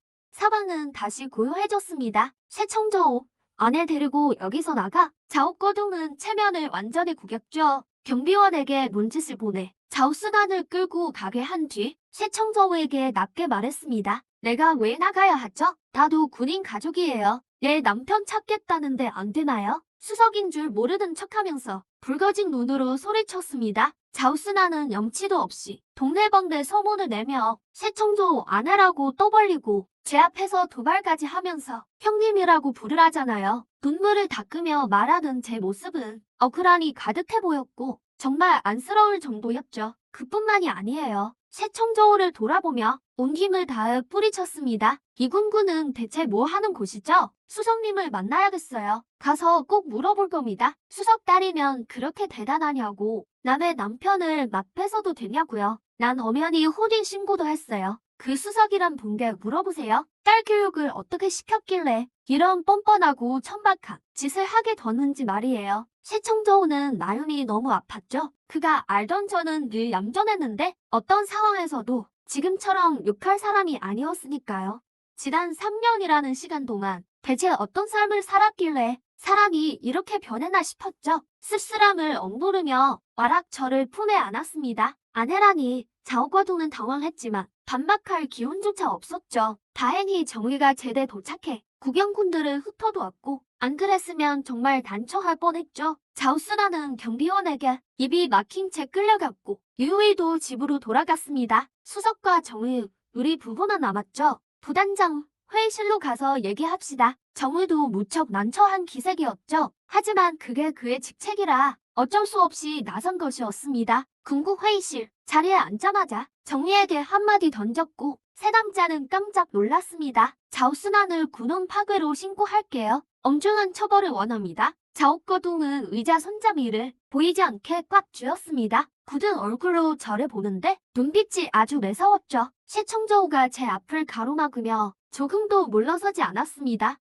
S1: 새청저우, 아내 데리고 여기서 나가. 자오거둥은 체면을 완전히 구겼죠. 경비원에게 눈짓을 보내 자오스난을 끌고 가게 한 뒤 새청저우에게 낮게 말했습니다. 내가 왜 나가야 하죠? 나도 군인 가족이에요. 내 남편 찾겠다는데 안 되나요? 수석인 줄 모르는 척하면서 붉어진 눈으로 소리쳤습니다. 자오스난은 염치도 없이 동네방네 소문을 내며 새청저우 아내라고 떠벌리고 제 앞에서 도발까지 하면서 형님이라고 부르라잖아요. 눈물을 닦으며 말하는 제 모습은 억울함이 가득해 보였고 정말 안쓰러울 정도였죠. 그뿐만이 아니에요. 새청저우를 돌아보며 온 힘을 다해 뿌리쳤습니다. 이 군구는 대체 뭐 하는 곳이죠? 수석님을 만나야겠어요. 가서 꼭 물어볼 겁니다. 수석 딸이면 그렇게 대단하냐고. 남의 남편을 막 뺏어도 되냐고요. 난 엄연히 혼인 신고도 했어요. 그 수석이란 분께 물어보세요. 딸 교육을 어떻게 시켰길래 이런 뻔뻔하고 천박한 짓을 하게 되는지 말이에요. 새청저우는 마음이 너무 아팠죠. 그가 알던 저는 늘 얌전했는데 어떤 상황에서도 지금처럼 욕할 사람이 아니었으니까요. 지난 3년이라는 시간 동안 대체 어떤 삶을 살았길래 사람이 이렇게 변했나 싶었죠. 씁쓸함을 억누르며 와락 저를 품에 안았습니다. 아내라니 자오거둥은 당황했지만 반박할 기운조차 없었죠. 다행히 정의가 제대 도착해 구경꾼들을 흩어두었고 안 그랬으면 정말 단처할 뻔했죠. 자오스나는 경비원에게 입이 막힌 채 끌려갔고 유이도 집으로 돌아갔습니다. 수석과 정의, 우리 부부만 남았죠. 부단장, 회의실로 가서 얘기합시다. 정의도 무척 난처한 기색이었죠. 하지만 그게 그의 직책이라 어쩔 수 없이 나선 것이었습니다. 궁국 회의실, 자리에 앉자마자 정의에게 한마디 던졌고 세 남자는 깜짝 놀랐습니다. 자오스난을 군원 파괴로 신고할게요. 엄중한 처벌을 원합니다. 자오거둥은 의자 손잡이를 보이지 않게 꽉 쥐었습니다. 굳은 얼굴로 저를 보는데 눈빛이 아주 매서웠죠. 새청저우가 제 앞을 가로막으며 조금도 물러서지 않았습니다.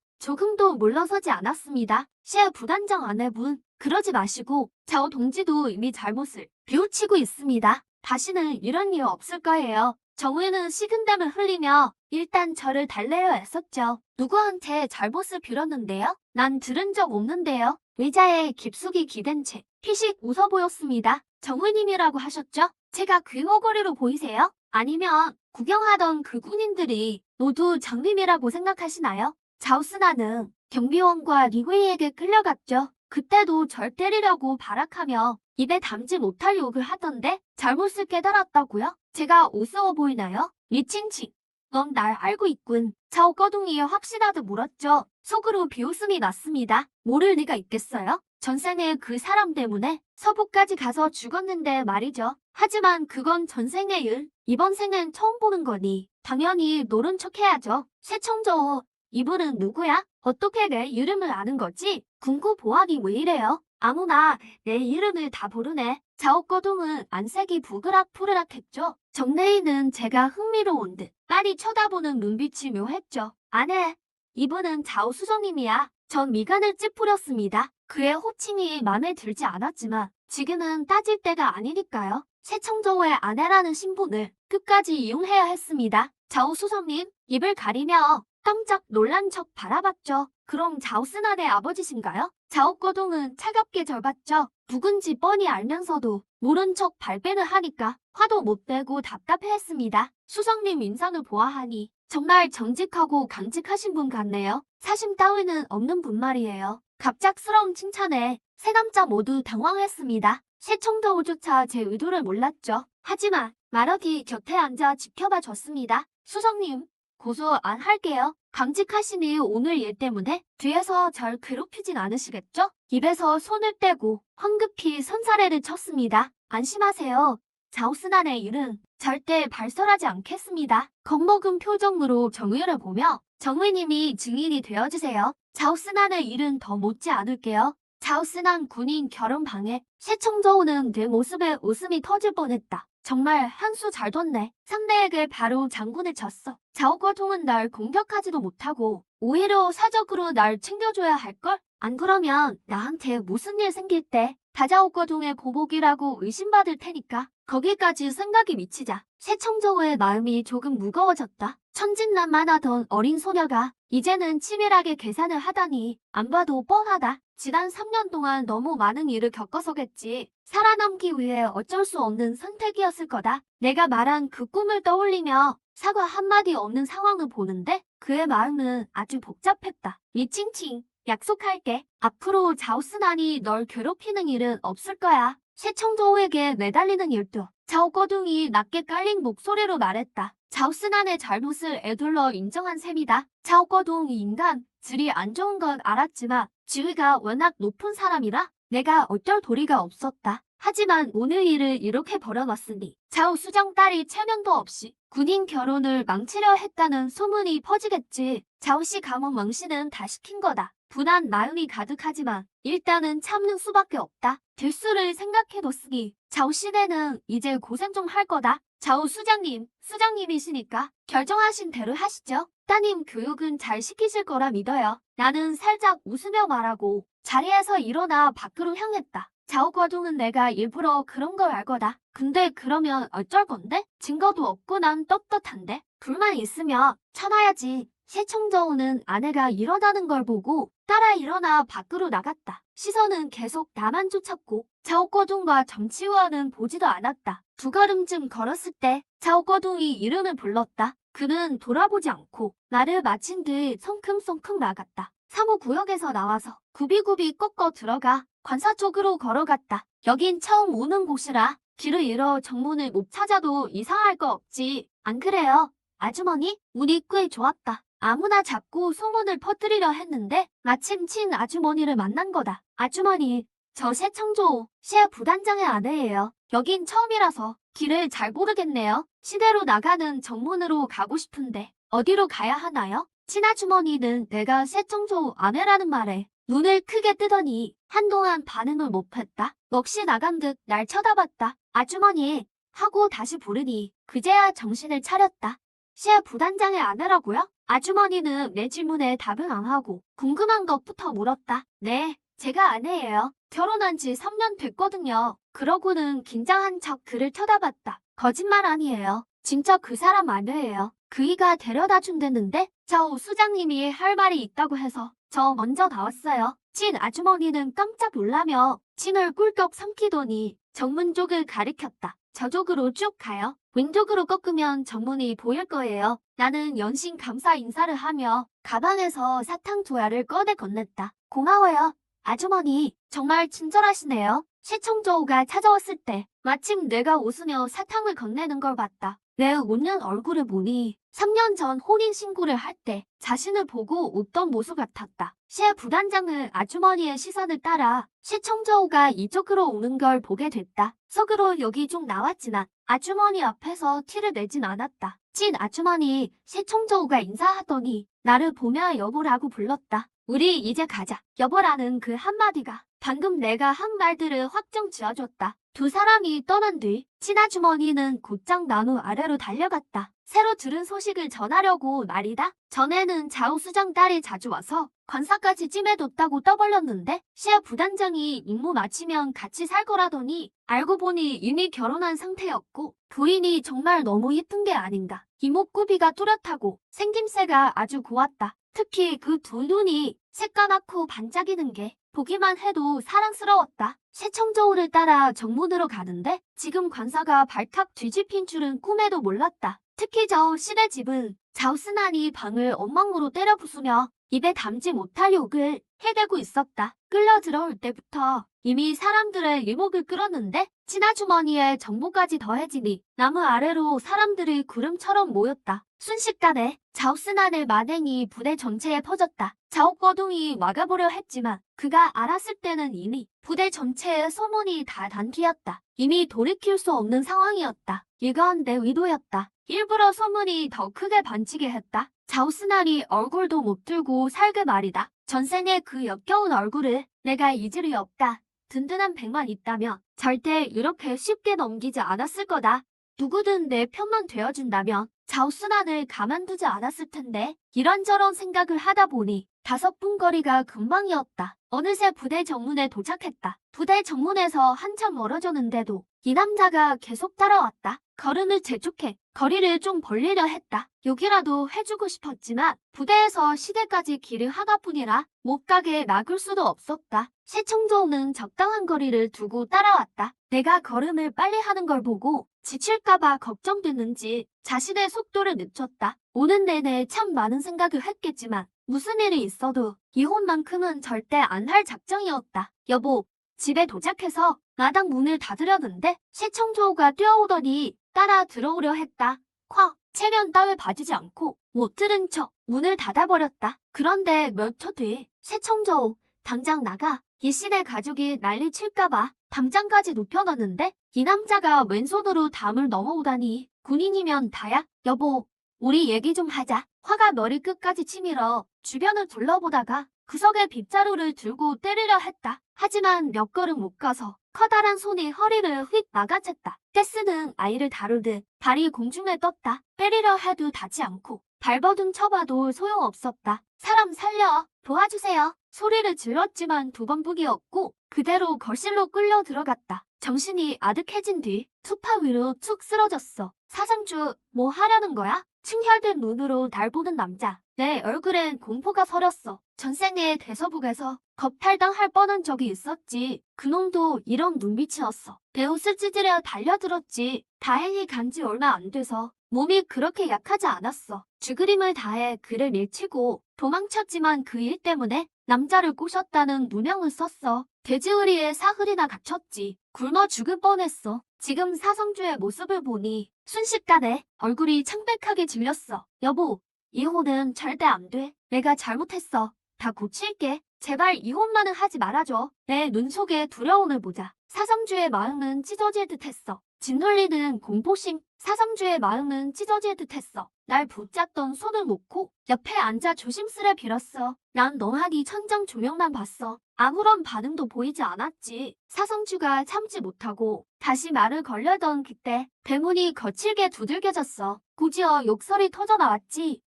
S1: 시의 부단장 아내분, 그러지 마시고 자오 동지도 이미 잘못을 비우치고 있습니다. 다시는 이런 일 없을 거예요. 정우는 식은땀을 흘리며 일단 저를 달래려 했었죠. 누구한테 잘못을 빌었는데요? 난 들은 적 없는데요. 의자에 깊숙이 기댄 채 피식 웃어 보였습니다. 정우님이라고 하셨죠? 제가 귀머거리로 보이세요? 아니면 구경하던 그 군인들이 모두 장님이라고 생각하시나요? 자우스나는 경비원과 리구이에게 끌려갔죠. 그때도 절 때리려고 발악하며 입에 담지 못할 욕을 하던데 잘못을 깨달았다고요? 제가 우스워 보이나요? 미친칭. 넌 날 알고 있군. 자오꺼둥이 확실하듯 물었죠. 속으로 비웃음이 났습니다. 모를 리가 있겠어요? 전생에 그 사람 때문에 서부까지 가서 죽었는데 말이죠. 하지만 그건 전생의 일. 이번 생엔 처음 보는 거니 당연히 노른 척 해야죠. 새청저 이분은 누구야? 어떻게 내 이름을 아는 거지? 궁구 보안이 왜 이래요? 아무나 내 이름을 다 부르네. 자오꺼둥은 안색이 부그락푸르락 했죠. 정내인은 제가 흥미로운 듯 딸이 쳐다보는 눈빛이 묘했죠. 아네, 이분은 자오수정님이야. 전 미간을 찌푸렸습니다. 그의 호칭이 마음에 들지 않았지만 지금은 따질 때가 아니니까요. 새청저우의 아내라는 신분을 끝까지 이용해야 했습니다. 자오수정님, 입을 가리며 깜짝 놀란 척 바라봤죠. 그럼 자오스난의 아버지신가요? 자오꺼둥은 차갑게 절봤죠. 누군지 뻔히 알면서도 모른 척 발뺌을 하니까 화도 못 내고 답답해했습니다. 수성님 인상을 보아하니 정말 정직하고 강직하신 분 같네요. 사심 따위는 없는 분 말이에요. 갑작스러운 칭찬에 세 남자 모두 당황했습니다. 새청저우조차 제 의도를 몰랐죠. 하지만 말하기 곁에 앉아 지켜봐 줬습니다. 수성님, 고소 안 할게요. 강직하시니 오늘 일 때문에 뒤에서 절 괴롭히진 않으시겠죠? 입에서 손을 떼고 황급히 손사래를 쳤습니다. 안심하세요. 자오스난의 일은 절대 발설하지 않겠습니다. 겁먹은 표정으로 정의를 보며 정의님이 증인이 되어주세요. 자오스난의 일은 더 못지 않을게요. 자오스난 군인 결혼방에 새청저우는 내 모습에 웃음이 터질 뻔했다. 정말 한 수 잘 뒀네. 상대에게 바로 장군을 쳤어. 자오꺼둥은 날 공격하지도 못하고 오히려 사적으로 날 챙겨줘야 할걸? 안 그러면 나한테 무슨 일 생길 때 다자오꺼둥의 보복이라고 의심받을 테니까 거기까지 생각이 미치자 새청저우의 마음이 조금 무거워졌다. 천진난만하던 어린 소녀가 이제는 치밀하게 계산을 하다니 안 봐도 뻔하다. 지난 3년 동안 너무 많은 일을 겪어서겠지. 살아남기 위해 어쩔 수 없는 선택이었을 거다. 내가 말한 그 꿈을 떠올리며 사과 한마디 없는 상황을 보는데 그의 마음은 아주 복잡했다. 미칭칭, 약속할게. 앞으로 자오스난이 널 괴롭히는 일은 없을 거야. 새청저우에게 매달리는 일도. 자오꺼둥이 낮게 깔린 목소리로 말했다. 자오스난의 잘못을 애둘러 인정한 셈이다. 자오꺼둥 인간, 질이 안 좋은 건 알았지만 지위가 워낙 높은 사람이라 내가 어쩔 도리가 없었다. 하지만 오늘 일을 이렇게 벌여놨으니 자오수정 딸이 체면도 없이 군인 결혼을 망치려 했다는 소문이 퍼지겠지. 자오씨 감옥 망신은 다 시킨 거다. 분한 마음이 가득하지만 일단은 참는 수밖에 없다. 딜수를 생각해뒀으니 자오씨네는 이제 고생 좀 할 거다. 자오 수장님, 수장님이시니까 결정하신 대로 하시죠. 따님 교육은 잘 시키실 거라 믿어요. 나는 살짝 웃으며 말하고 자리에서 일어나 밖으로 향했다. 자오꺼둥은 내가 일부러 그런 걸 알 거다. 근데 그러면 어쩔 건데? 증거도 없고 난 떳떳한데? 불만 있으면 참아야지. 새청저우는 아내가 일어나는 걸 보고 따라 일어나 밖으로 나갔다. 시선은 계속 나만 쫓았고 자오꺼둥과 정치우원은 보지도 않았다. 두 걸음쯤 걸었을 때 자오꺼둥이 이름을 불렀다. 그는 돌아보지 않고 말을 마친 듯 성큼성큼 나갔다. 사무구역에서 나와서 굽이굽이 꺾어 들어가 관사 쪽으로 걸어갔다. 여긴 처음 오는 곳이라 길을 잃어 정문을 못 찾아도 이상할 거 없지. 안 그래요? 아주머니? 우리 꽤 좋았다. 아무나 잡고 소문을 퍼뜨리려 했는데 마침 친 아주머니를 만난 거다. 아주머니, 저 새청조 시의 부단장의 아내예요. 여긴 처음이라서 길을 잘 모르겠네요. 시내로 나가는 정문으로 가고 싶은데 어디로 가야 하나요? 친아주머니는 내가 새청조 아내라는 말에 눈을 크게 뜨더니 한동안 반응을 못했다. 넋이 나간 듯 날 쳐다봤다. 아주머니 하고 다시 부르니 그제야 정신을 차렸다. 시의 부단장의 아내라고요? 아주머니는 내 질문에 답은 안 하고 궁금한 것부터 물었다. 네, 제가 아내예요. 결혼한 지 3년 됐거든요. 그러고는 긴장한 척 그를 쳐다봤다. 거짓말 아니에요. 진짜 그 사람 아니에요. 그이가 데려다 준댔는데 저 수장님이 할 말이 있다고 해서 저 먼저 나왔어요. 찐 아주머니는 깜짝 놀라며 침을 꿀꺽 삼키더니 정문 쪽을 가리켰다. 저쪽으로 쭉 가요. 왼쪽으로 꺾으면 정문이 보일 거예요. 나는 연신 감사 인사를 하며 가방에서 사탕 2알을 꺼내 건넸다. 고마워요. 아주머니, 정말 친절하시네요. 시청조가 찾아왔을 때 마침 내가 웃으며 사탕을 건네는 걸 봤다. 내 웃는 얼굴을 보니 3년 전 혼인신고를 할 때 자신을 보고 웃던 모습 같았다. 시 부단장은 아주머니의 시선을 따라 시청조가 이쪽으로 오는 걸 보게 됐다. 속으로 욕이 좀 나왔지만 아주머니 앞에서 티를 내진 않았다. 찐 아주머니, 시청조가 인사하더니 나를 보며 여보라고 불렀다. 우리 이제 가자. 여보라는 그 한마디가 방금 내가 한 말들을 확정 지어줬다. 두 사람이 떠난 뒤 친아주머니는 곧장 나무 아래로 달려갔다. 새로 들은 소식을 전하려고 말이다. 전에는 좌우수장 딸이 자주 와서 관사까지 찜해뒀다고 떠벌렸는데 시아 부단장이 임무 마치면 같이 살 거라더니 알고 보니 이미 결혼한 상태였고 부인이 정말 너무 예쁜 게 아닌가. 이목구비가 뚜렷하고 생김새가 아주 고왔다. 특히 그 두 눈이 새까맣고 반짝이는 게 보기만 해도 사랑스러웠다. 시청조를 따라 정문으로 가는데 지금 관사가 발칵 뒤집힌 줄은 꿈에도 몰랐다. 특히 저 신의 집은 자우스난이 방을 엉망으로 때려 부수며 입에 담지 못할 욕을 해대고 있었다. 끌려 들어올 때부터 이미 사람들의 이목을 끌었는데 친아주머니의 정보까지 더해지니 나무 아래로 사람들이 구름처럼 모였다. 순식간에 자우스난의 만행이 부대 전체에 퍼졌다. 자옥거둥이 막아보려 했지만 그가 알았을 때는 이미 부대 전체에 소문이 다 난 뒤였다. 이미 돌이킬 수 없는 상황이었다. 이건 내 의도였다. 일부러 소문이 더 크게 번지게 했다. 자우스난이 얼굴도 못 들고 살게 말이다. 전생에 그 역겨운 얼굴을 내가 잊을 리 없다. 든든한 백만 있다면 절대 이렇게 쉽게 넘기지 않았을 거다. 누구든 내 편만 되어준다면 자우스난을 가만두지 않았을 텐데 이런저런 생각을 하다 보니 5분 거리가 금방이었다. 어느새 부대 정문에 도착했다. 부대 정문에서 한참 멀어졌는데도 이 남자가 계속 따라왔다. 걸음을 재촉해 거리를 좀 벌리려 했다. 욕이라도 해주고 싶었지만 부대에서 시대까지 길이 하나뿐이라 못 가게 막을 수도 없었다. 시청조는 적당한 거리를 두고 따라왔다. 내가 걸음을 빨리 하는 걸 보고 지칠까봐 걱정됐는지 자신의 속도를 늦췄다. 오는 내내 참 많은 생각을 했겠지만 무슨 일이 있어도 이혼만큼은 절대 안 할 작정이었다. 여보, 집에 도착해서 마당 문을 닫으려는데 시청조가 뛰어오더니 따라 들어오려 했다. 콱! 체면 따위 봐주지 않고 못 들은 척 문을 닫아버렸다. 그런데 몇 초 뒤 시청조 당장 나가. 이 시대 가족이 난리 칠까봐 담장까지 눕혀놨는데 이 남자가 왼손으로 담을 넘어오다니 군인이면 다야. 여보, 우리 얘기 좀 하자. 화가 머리 끝까지 치밀어 주변을 둘러보다가 구석에 빗자루를 들고 때리려 했다. 하지만 몇 걸음 못 가서 커다란 손이 허리를 휙 막아챘다. 떼쓰는 아이를 다루듯 발이 공중에 떴다. 때리려 해도 닿지 않고 발버둥 쳐봐도 소용없었다. 사람 살려, 도와주세요. 소리를 질렀지만 2번북이었고 그대로 거실로 끌려 들어갔다. 정신이 아득해진 뒤 투파 위로 툭 쓰러졌어. 사상주, 뭐 하려는 거야? 충혈된 눈으로 날 보는 남자. 내 얼굴엔 공포가 서렸어. 전생에 대서북에서 겁탈당할 뻔한 적이 있었지. 그놈도 이런 눈빛이었어. 내 옷을 찢으려 달려들었지. 다행히 간지 얼마 안 돼서 몸이 그렇게 약하지 않았어. 죽으림을 다해 그를 밀치고 도망쳤지만 그 일 때문에 남자를 꼬셨다는 누명을 썼어. 돼지우리에 사흘이나 갇혔지. 굶어 죽을 뻔했어. 지금 사성주의 모습을 보니 순식간에 얼굴이 창백하게 질렸어. 여보, 이혼은 절대 안 돼. 내가 잘못했어. 다 고칠게. 제발 이혼만은 하지 말아줘. 내 눈 속에 두려움을 보자. 사성주의 마음은 찢어질 듯했어. 짓눌리는 공포심. 사성주의 마음은 찢어질 듯했어. 날 붙잡던 손을 놓고 옆에 앉아 조심스레 빌었어. 난 멍하니 천장 조명만 봤어. 아무런 반응도 보이지 않았지. 사성주가 참지 못하고 다시 말을 걸려던 그때 대문이 거칠게 두들겨졌어. 곧이어 욕설이 터져나왔지.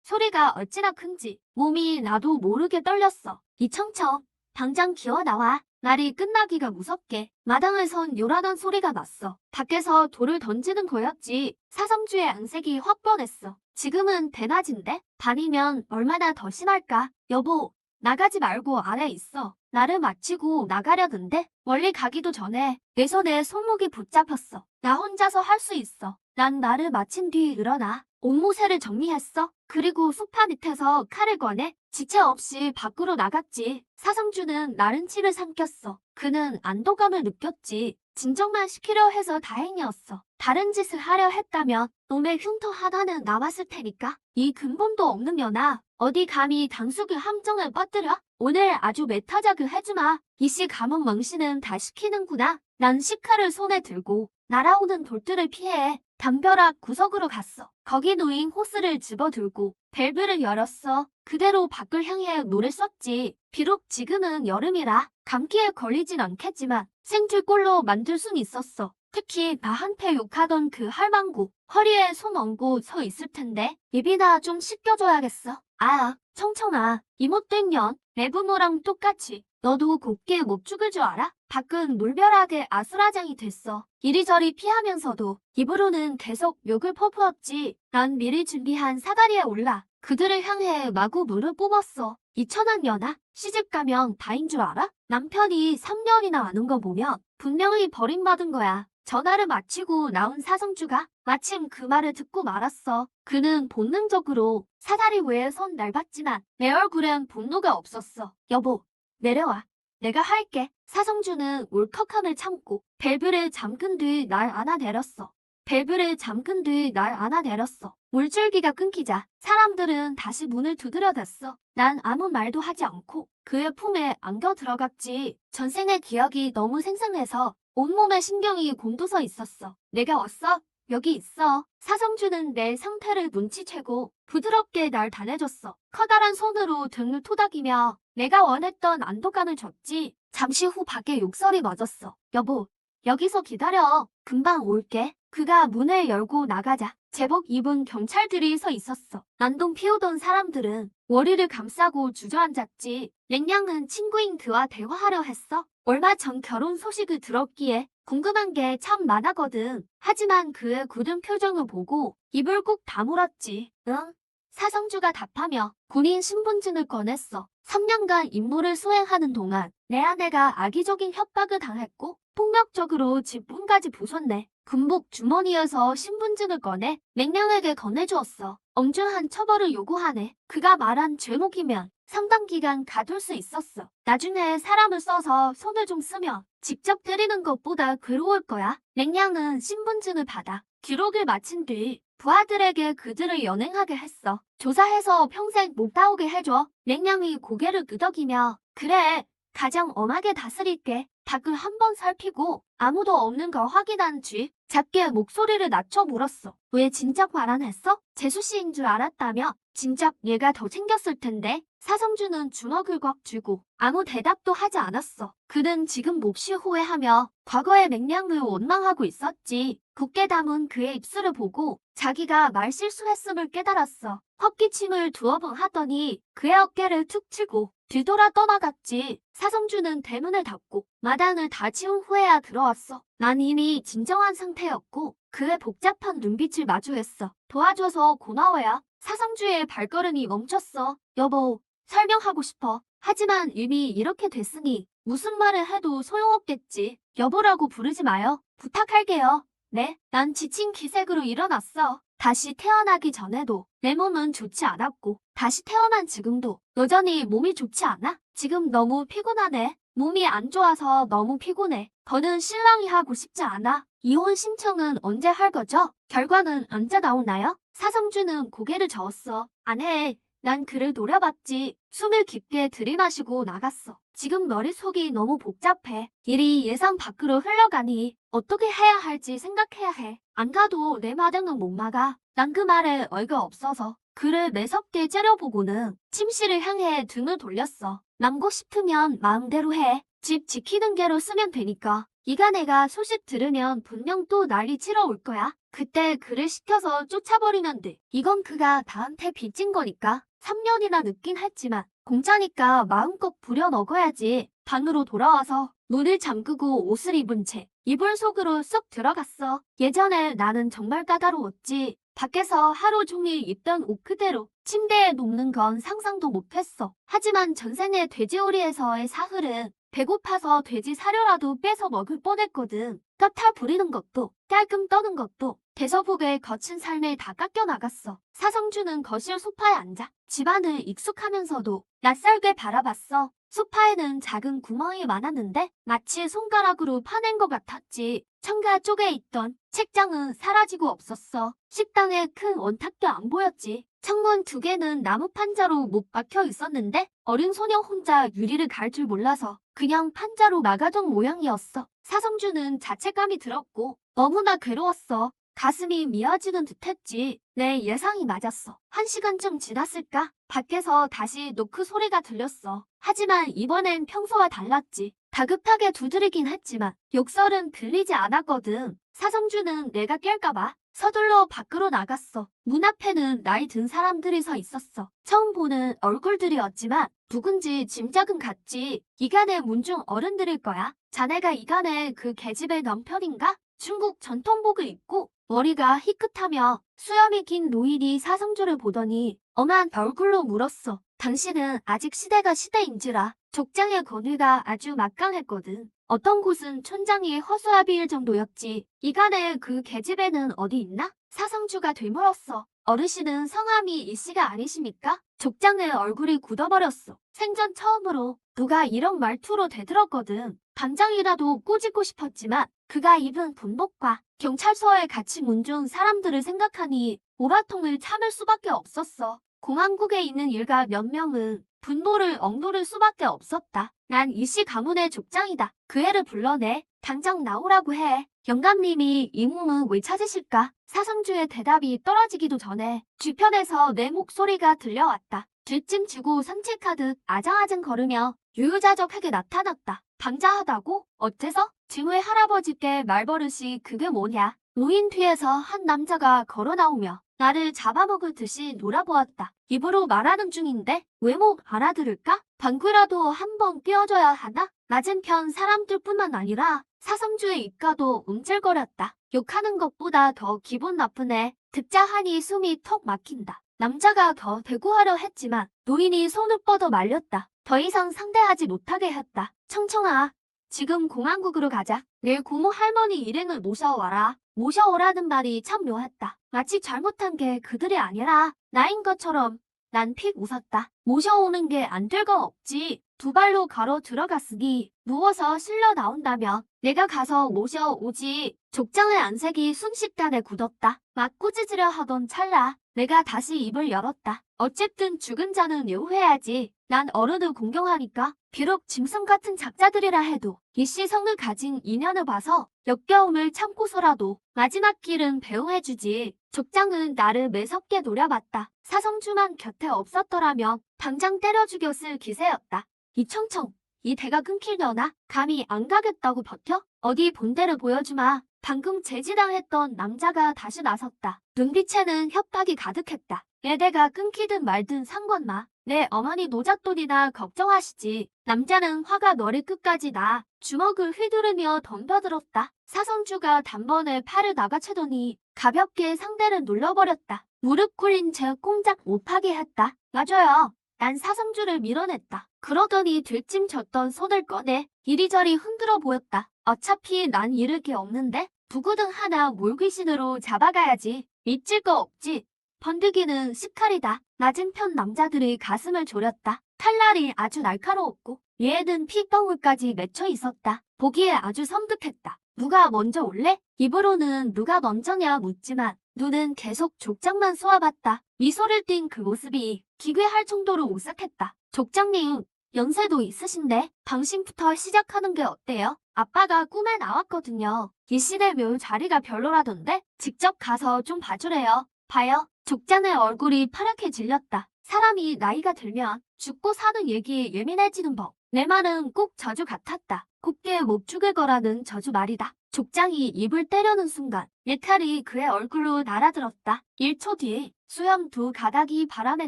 S1: 소리가 어찌나 큰지 몸이 나도 모르게 떨렸어. 이청청, 당장 기어나와. 날이 끝나기가 무섭게 마당에선 요란한 소리가 났어. 밖에서 돌을 던지는 거였지. 사성주의 안색이 확 변했어. 지금은 대낮인데 밤이면 얼마나 더 심할까? 여보, 나가지 말고 안에 있어. 나를 마치고 나가려는데 멀리 가기도 전에 내 손에 손목이 붙잡혔어. 나 혼자서 할 수 있어. 난 나를 마친 뒤 일어나 옷모세를 정리했어. 그리고 소파 밑에서 칼을 꺼내 지체 없이 밖으로 나갔지. 사성주는 나른 치를 삼켰어. 그는 안도감을 느꼈지. 진정만 시키려 해서 다행이었어. 다른 짓을 하려 했다면 놈의 흉터 하나는 남았을 테니까. 이 근본도 없는 년아. 어디 감히 당숙의 함정을 뻗들여? 오늘 아주 메타작을 해주마. 이씨 가문 망신은 다 시키는구나. 난 식칼을 손에 들고 날아오는 돌들을 피해 담벼락 구석으로 갔어. 거기 놓인 호스를 집어들고 밸브를 열었어. 그대로 밖을 향해 노를 썼지. 비록 지금은 여름이라 감기에 걸리진 않겠지만 생줄꼴로 만들 순 있었어. 특히 나한테 욕하던 그 할망구 허리에 손 얹고 서 있을 텐데 입이나 좀 씻겨줘야겠어. 아, 청청아, 이못된 년, 내 부모랑 똑같이 너도 곱게 못 죽을 줄 알아? 밖은 물벼락에 아수라장이 됐어. 이리저리 피하면서도 입으로는 계속 욕을 퍼부었지. 난 미리 준비한 사다리에 올라 그들을 향해 마구 물을 뿜었어. 이 천한 년아, 시집가면 다인 줄 알아? 남편이 3년이나 아는 거 보면 분명히 버림받은 거야. 전화를 마치고 나온 사성주가 마침 그 말을 듣고 말았어. 그는 본능적으로 사다리 위에 손 날봤지만 내 얼굴엔 분노가 없었어. 여보, 내려와. 내가 할게. 사성주는 울컥함을 참고 밸브를 잠근 뒤 날 안아내렸어. 밸브를 잠근 뒤 날 안아내렸어. 물줄기가 끊기자 사람들은 다시 문을 두드려댔어. 난 아무 말도 하지 않고 그의 품에 안겨 들어갔지. 전생의 기억이 너무 생생해서 온몸에 신경이 곤두서 있었어. 내가 왔어? 여기 있어. 사성주는 내 상태를 눈치채고 부드럽게 날 달래줬어. 커다란 손으로 등을 토닥이며 내가 원했던 안도감을 줬지. 잠시 후 밖에 욕설이 멎었어. 여보, 여기서 기다려. 금방 올게. 그가 문을 열고 나가자 제복 입은 경찰들이 서 있었어. 난동 피우던 사람들은 머리를 감싸고 주저앉았지. 랭냥은 친구인 그와 대화하려 했어. 얼마 전 결혼 소식을 들었기에 궁금한 게 참 많았거든. 하지만 그의 굳은 표정을 보고 입을 꾹 다물었지. 응? 사성주가 답하며 군인 신분증을 꺼냈어. 3년간 임무를 수행하는 동안 내 아내가 악의적인 협박을 당했고 폭력적으로 집 문까지 부쉈네. 군복 주머니에서 신분증을 꺼내 맹량에게 건네주었어. 엄중한 처벌을 요구하네. 그가 말한 죄목이면 상당 기간 가둘 수 있었어. 나중에 사람을 써서 손을 좀 쓰면 직접 때리는 것보다 괴로울 거야. 맹량은 신분증을 받아 기록을 마친 뒤 부하들에게 그들을 연행하게 했어. 조사해서 평생 못 나오게 해줘. 맹량이 고개를 끄덕이며 그래, 가장 엄하게 다스릴게. 밖을 한번 살피고 아무도 없는 걸 확인한 뒤 작게 목소리를 낮춰 물었어. 왜 진작 말 안 했어? 재수 씨인 줄 알았다며? 진작 얘가 더 챙겼을 텐데. 사성주는 주먹을 꽉 쥐고 아무 대답도 하지 않았어. 그는 지금 몹시 후회하며 과거의 맹량을 원망하고 있었지. 굳게 담은 그의 입술을 보고 자기가 말 실수했음을 깨달았어. 헛기침을 두어 번 하더니 그의 어깨를 툭 치고 뒤돌아 떠나갔지. 사성주는 대문을 닫고 마당을 다 치운 후에야 들어왔어. 난 이미 진정한 상태였고 그의 복잡한 눈빛을 마주했어. 도와줘서 고마워요. 사성주의 발걸음이 멈췄어. 여보, 설명하고 싶어. 하지만 이미 이렇게 됐으니 무슨 말을 해도 소용없겠지. 여보라고 부르지 마요. 부탁할게요. 네, 난 지친 기색으로 일어났어. 다시 태어나기 전에도 내 몸은 좋지 않았고 다시 태어난 지금도 여전히 몸이 좋지 않아. 지금 너무 피곤하네. 몸이 안 좋아서 너무 피곤해. 더는 신랑이 하고 싶지 않아. 이혼 신청은 언제 할 거죠? 결과는 언제 나오나요? 사성주는 고개를 저었어. 안 해. 난 그를 노려봤지. 숨을 깊게 들이마시고 나갔어. 지금 머릿속이 너무 복잡해. 일이 예상 밖으로 흘러가니 어떻게 해야 할지 생각해야 해. 안 가도 내 마당은 못 막아. 난 그 말에 어이가 없어서 그를 매섭게 째려보고는 침실을 향해 등을 돌렸어. 남고 싶으면 마음대로 해. 집 지키는 개로 쓰면 되니까. 이가 내가 소식 들으면 분명 또 난리 치러 올 거야. 그때 그를 시켜서 쫓아버리면 돼. 이건 그가 나한테 빚진 거니까. 3년이나 늦긴 했지만 공짜니까 마음껏 부려 먹어야지. 방으로 돌아와서 문을 잠그고 옷을 입은 채 이불 속으로 쏙 들어갔어. 예전에 나는 정말 까다로웠지. 밖에서 하루 종일 입던 옷 그대로 침대에 눕는 건 상상도 못했어. 하지만 전생에 돼지우리에서의 사흘은 배고파서 돼지 사료라도 빼서 먹을 뻔했거든. 까탈 부리는 것도 깔끔 떠는 것도 대서북의 거친 삶에 다 깎여 나갔어. 사성주는 거실 소파에 앉아 집안을 익숙하면서도 낯설게 바라봤어. 소파에는 작은 구멍이 많았는데 마치 손가락으로 파낸 것 같았지. 창가 쪽에 있던 책장은 사라지고 없었어. 식당에 큰 원탁도 안 보였지. 창문 2개는 나무 판자로 못 박혀 있었는데 어린 소녀 혼자 유리를 갈 줄 몰라서 그냥 판자로 막아둔 모양이었어. 사성주는 자책감이 들었고 너무나 괴로웠어. 가슴이 미어지는 듯했지. 내 예상이 맞았어. 1시간쯤 지났을까? 밖에서 다시 노크 소리가 들렸어. 하지만 이번엔 평소와 달랐지. 다급하게 두드리긴 했지만 욕설은 들리지 않았거든. 사성주는 내가 깰까봐 서둘러 밖으로 나갔어. 문 앞에는 나이 든 사람들이 서 있었어. 처음 보는 얼굴들이었지만 누군지 짐작은 갔지. 이간의 문중 어른들일 거야. 자네가 이간의 그 계집의 남편인가? 중국 전통복을 입고 머리가 희끗하며 수염이 긴 노인이 사성주를 보더니 엄한 얼굴로 물었어. 당신은 아직 시대가 시대인지라. 족장의 권위가 아주 막강했거든. 어떤 곳은 촌장이 허수아비일 정도였지. 이간의 그 계집애는 어디 있나? 사성주가 되물었어. 어르신은 성함이 이씨가 아니십니까? 족장의 얼굴이 굳어버렸어. 생전 처음으로 누가 이런 말투로 대들었거든. 당장이라도 꼬집고 싶었지만 그가 입은 군복과 경찰서에 같이 문중 사람들을 생각하니 오라통을 참을 수밖에 없었어. 공항국에 있는 일가 몇 명은 분노를 억누를 수밖에 없었다. 난 이씨 가문의 족장이다. 그 애를 불러내. 당장 나오라고 해. 영감님이 이 몸은 왜 찾으실까? 사성주의 대답이 떨어지기도 전에 뒤편에서 내 목소리가 들려왔다. 뒷짐지고 산책하듯 아장아장 걸으며 유유자적하게 나타났다. 방자하다고? 어째서? 증회 할아버지께 말버릇이 그게 뭐냐? 노인 뒤에서 한 남자가 걸어 나오며 나를 잡아먹을 듯이 놀아보았다. 입으로 말하는 중인데 외모 알아들을까? 방귀라도 한번 뀌어줘야 하나? 맞은편 사람들뿐만 아니라 사성주의 입가도 움찔거렸다. 욕하는 것보다 더 기분 나쁘네. 듣자 하니 숨이 턱 막힌다. 남자가 더 대꾸하려 했지만 노인이 손을 뻗어 말렸다. 더 이상 상대하지 못하게 했다. 청청아, 지금 공항국으로 가자. 내일 고모 할머니 일행을 모셔와라. 모셔오라는 말이 참 묘했다. 마치 잘못한 게 그들이 아니라 나인 것처럼 난 픽 웃었다. 모셔오는 게 안 될 건 없지. 2발로 걸어 들어갔으니 누워서 실려 나온다면 내가 가서 모셔오지. 족장의 안색이 순식간에 굳었다. 막 꾸짖으려 하던 찰나 내가 다시 입을 열었다. 어쨌든 죽은 자는 요해야지. 난 어른을 공경하니까. 비록 짐승 같은 작자들이라 해도 이씨 성을 가진 인연을 봐서 역겨움을 참고서라도 마지막 길은 배웅해주지. 족장은 나를 매섭게 노려봤다. 사성주만 곁에 없었더라면 당장 때려 죽였을 기세였다. 이청청, 이 대가 끊길려나? 감히 안 가겠다고 버텨? 어디 본대를 보여주마. 방금 제지당했던 남자가 다시 나섰다. 눈빛에는 협박이 가득했다. 내 대가 끊기든 말든 상관마. 내 어머니 노잣돈이나 걱정하시지. 남자는 화가 머리 끝까지 나 주먹을 휘두르며 덤벼들었다. 사성주가 단번에 팔을 나가채더니 가볍게 상대를 눌러버렸다. 무릎 꿇린 채 꼼짝 못하게 했다. 맞아요. 난 사성주를 밀어냈다. 그러더니 들짐졌던 손을 꺼내 이리저리 흔들어 보였다. 어차피 난 잃을 게 없는데 부구등 하나 물귀신으로 잡아가야지. 믿질 거 없지. 번득이는 식칼이다. 맞은편 남자들의 가슴을 졸였다. 칼날이 아주 날카로웠고 얘는 핏방울까지 맺혀 있었다. 보기에 아주 섬뜩했다. 누가 먼저 올래? 입으로는 누가 먼저냐 묻지만 눈은 계속 족장만 쏘아봤다. 미소를 띤 그 모습이 기괴할 정도로 오싹했다. 족장님, 연세도 있으신데 당신부터 시작하는 게 어때요? 아빠가 꿈에 나왔거든요. 이 시대 묘 자리가 별로라던데 직접 가서 좀 봐주래요. 봐요. 족장의 얼굴이 파랗게 질렸다. 사람이 나이가 들면 죽고 사는 얘기에 예민해지는 법. 내 말은 꼭 저주 같았다. 곱게 못 죽을 거라는 저주 말이다. 족장이 입을 때려는 순간 내 칼이 그의 얼굴로 날아들었다. 1초 뒤에 수염 2가닥이 바람에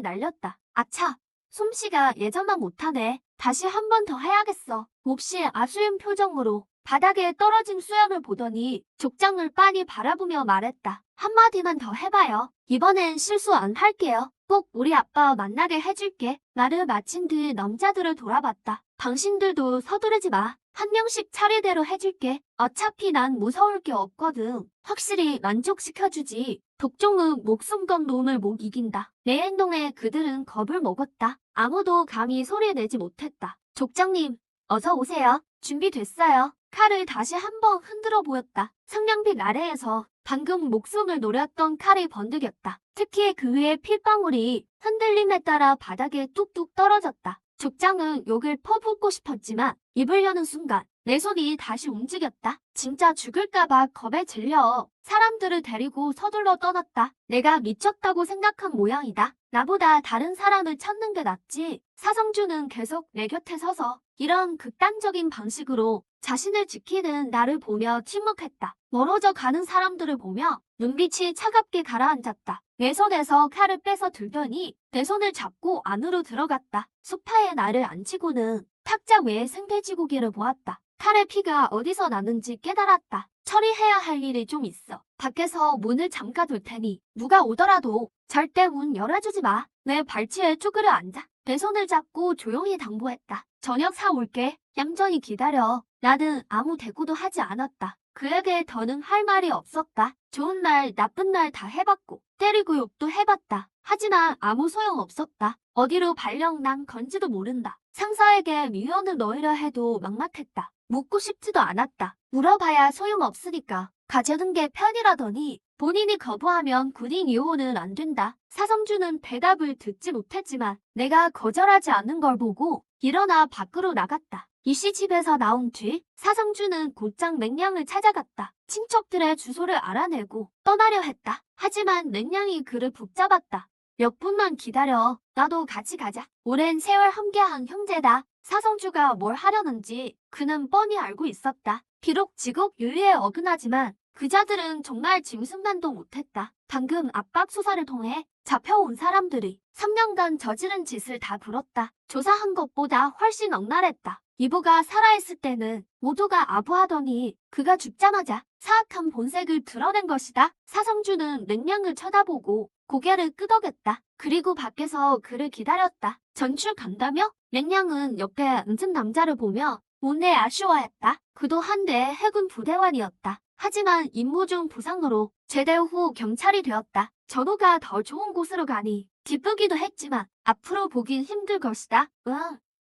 S1: 날렸다. 아차! 솜씨가 예전만 못하네. 다시 한 번 더 해야겠어. 몹시 아쉬운 표정으로 바닥에 떨어진 수염을 보더니 족장을 빤히 바라보며 말했다. 한마디만 더 해봐요. 이번엔 실수 안 할게요. 꼭 우리 아빠 만나게 해줄게. 말을 마친 뒤 남자들을 돌아봤다. 당신들도 서두르지 마. 한 명씩 차례대로 해줄게. 어차피 난 무서울 게 없거든. 확실히 만족시켜주지. 독종은 목숨 건 놈을 못 이긴다. 내 행동에 그들은 겁을 먹었다. 아무도 감히 소리 내지 못했다. 족장님, 어서 오세요. 준비됐어요. 칼을 다시 한번 흔들어 보였다. 성냥빛 아래에서 방금 목숨을 노렸던 칼이 번득였다. 특히 그 위에 핏방울이 흔들림에 따라 바닥에 뚝뚝 떨어졌다. 족장은 욕을 퍼붓고 싶었지만 입을 여는 순간 내 손이 다시 움직였다. 진짜 죽을까봐 겁에 질려 사람들을 데리고 서둘러 떠났다. 내가 미쳤다고 생각한 모양이다. 나보다 다른 사람을 찾는 게 낫지. 사성주는 계속 내 곁에 서서 이런 극단적인 방식으로 자신을 지키는 나를 보며 침묵했다. 멀어져 가는 사람들을 보며 눈빛이 차갑게 가라앉았다. 내 손에서 칼을 빼서 들더니 내 손을 잡고 안으로 들어갔다. 소파에 나를 앉히고는 탁자 외에 생돼지고기를 보았다. 칼의 피가 어디서 나는지 깨달았다. 처리해야 할 일이 좀 있어. 밖에서 문을 잠가둘 테니 누가 오더라도 절대 문 열어주지 마. 내 발치에 쭈그려 앉아 내 손을 잡고 조용히 당부했다. 저녁 사올게. 얌전히 기다려. 나는 아무 대꾸도 하지 않았다. 그에게 더는 할 말이 없었다. 좋은 날, 나쁜 날 다 해봤고 때리고 욕도 해봤다. 하지만 아무 소용없었다. 어디로 발령 난 건지도 모른다. 상사에게 미련을 넣으려 해도 막막했다. 묻고 싶지도 않았다. 물어봐야 소용없으니까 가져는 게 편이라더니 본인이 거부하면 군인 이호는 안 된다. 사성주는 대답을 듣지 못했지만 내가 거절하지 않는 걸 보고 일어나 밖으로 나갔다. 이씨 집에서 나온 뒤 사성주는 곧장 맹냥을 찾아갔다. 친척들의 주소를 알아내고 떠나려 했다. 하지만 맹냥이 그를 붙잡았다. 몇 분만 기다려. 나도 같이 가자. 오랜 세월 함께한 형제다. 사성주가 뭘 하려는지 그는 뻔히 알고 있었다. 비록 직업 윤리에 어긋나지만 그자들은 정말 짐승만도 못했다. 방금 압박 수사를 통해 잡혀온 사람들이 3년간 저지른 짓을 다 불었다. 조사한 것보다 훨씬 억날했다. 이보가 살아있을 때는 모두가 아부하더니 그가 죽자마자 사악한 본색을 드러낸 것이다. 사성주는 맹냥을 쳐다보고 고개를 끄덕였다. 그리고 밖에서 그를 기다렸다. 전출 간다며? 맹냥은 옆에 앉은 남자를 보며 못내 아쉬워했다. 그도 한때 해군 부대원이었다. 하지만 임무 중 부상으로 제대 후 경찰이 되었다. 전호가 더 좋은 곳으로 가니 기쁘기도 했지만 앞으로 보긴 힘들 것이다.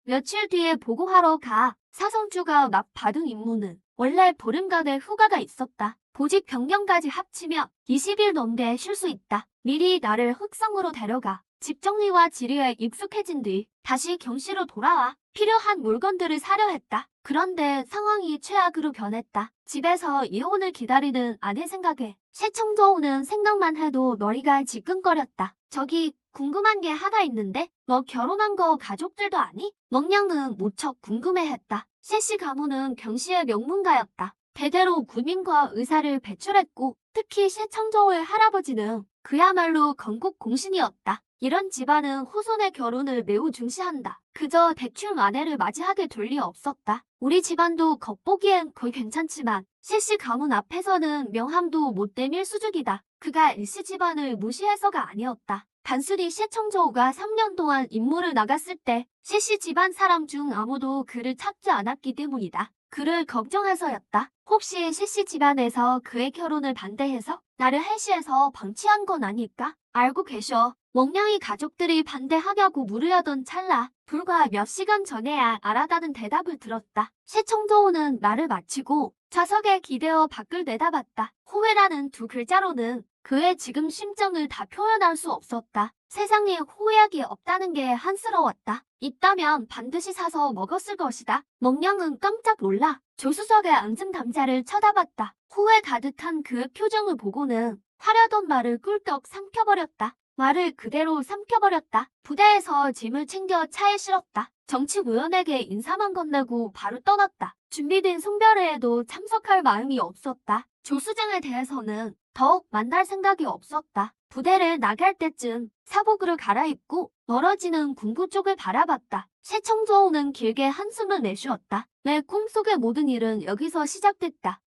S1: 며칠 뒤에 보고하러 가. 사성주가 막 받은 임무는 원래 보름간의 휴가가 있었다. 보직 변경까지 합치며 20일 넘게 쉴 수 있다. 미리 나를 흑성으로 데려가 집 정리와 지리에 익숙해진 뒤 다시 경시로 돌아와 필요한 물건들을 사려 했다. 그런데 상황이 최악으로 변했다. 집에서 이혼을 기다리는 아내 생각에 새청조우는 생각만 해도 머리가 지끈거렸다. 저기 궁금한 게 하나 있는데 너 결혼한 거 가족들도 아니? 멍냥은 무척 궁금해했다. 새씨 가문은 경시의 명문가였다. 대대로 군인과 의사를 배출했고 특히 새청조우의 할아버지는 그야말로 건국 공신이었다. 이런 집안은 후손의 결혼을 매우 중시한다. 그저 대충 아내를 맞이하게 될 리 없었다. 우리 집안도 겉보기엔 거의 괜찮지만 새씨 가문 앞에서는 명함도 못 내밀 수준이다. 그가 일씨 집안을 무시해서가 아니었다. 단순히 새청조우가 3년 동안 임무를 나갔을 때 새씨 집안 사람 중 아무도 그를 찾지 않았기 때문이다. 그를 걱정해서였다. 혹시 새씨 집안에서 그의 결혼을 반대해서 나를 해시해서 방치한 건 아닐까? 알고 계셔. 멍냥이 가족들이 반대하냐고 물으려던 찰나 불과 몇 시간 전에야 알았다는 대답을 들었다. 새청조우는 말을 마치고 좌석에 기대어 밖을 내다봤다. 후회라는 두 글자로는 그의 지금 심정을 다 표현할 수 없었다. 세상에 후회하기 없다는 게 한스러웠다. 있다면 반드시 사서 먹었을 것이다. 멍냥은 깜짝 놀라 조수석에 앉은 남자를 쳐다봤다. 후회 가득한 그의 표정을 보고는 하려던 말을 꿀떡 삼켜버렸다. 말을 그대로 삼켜버렸다. 부대에서 짐을 챙겨 차에 실었다. 정치구현에게 인사만 건네고 바로 떠났다. 준비된 송별회에도 참석할 마음이 없었다. 조수장에 대해서는 더욱 만날 생각이 없었다. 부대를 나갈 때쯤 사복으로 갈아입고 멀어지는 궁구 쪽을 바라봤다. 새청조우는 길게 한숨을 내쉬었다. 내 꿈속의 모든 일은 여기서 시작됐다.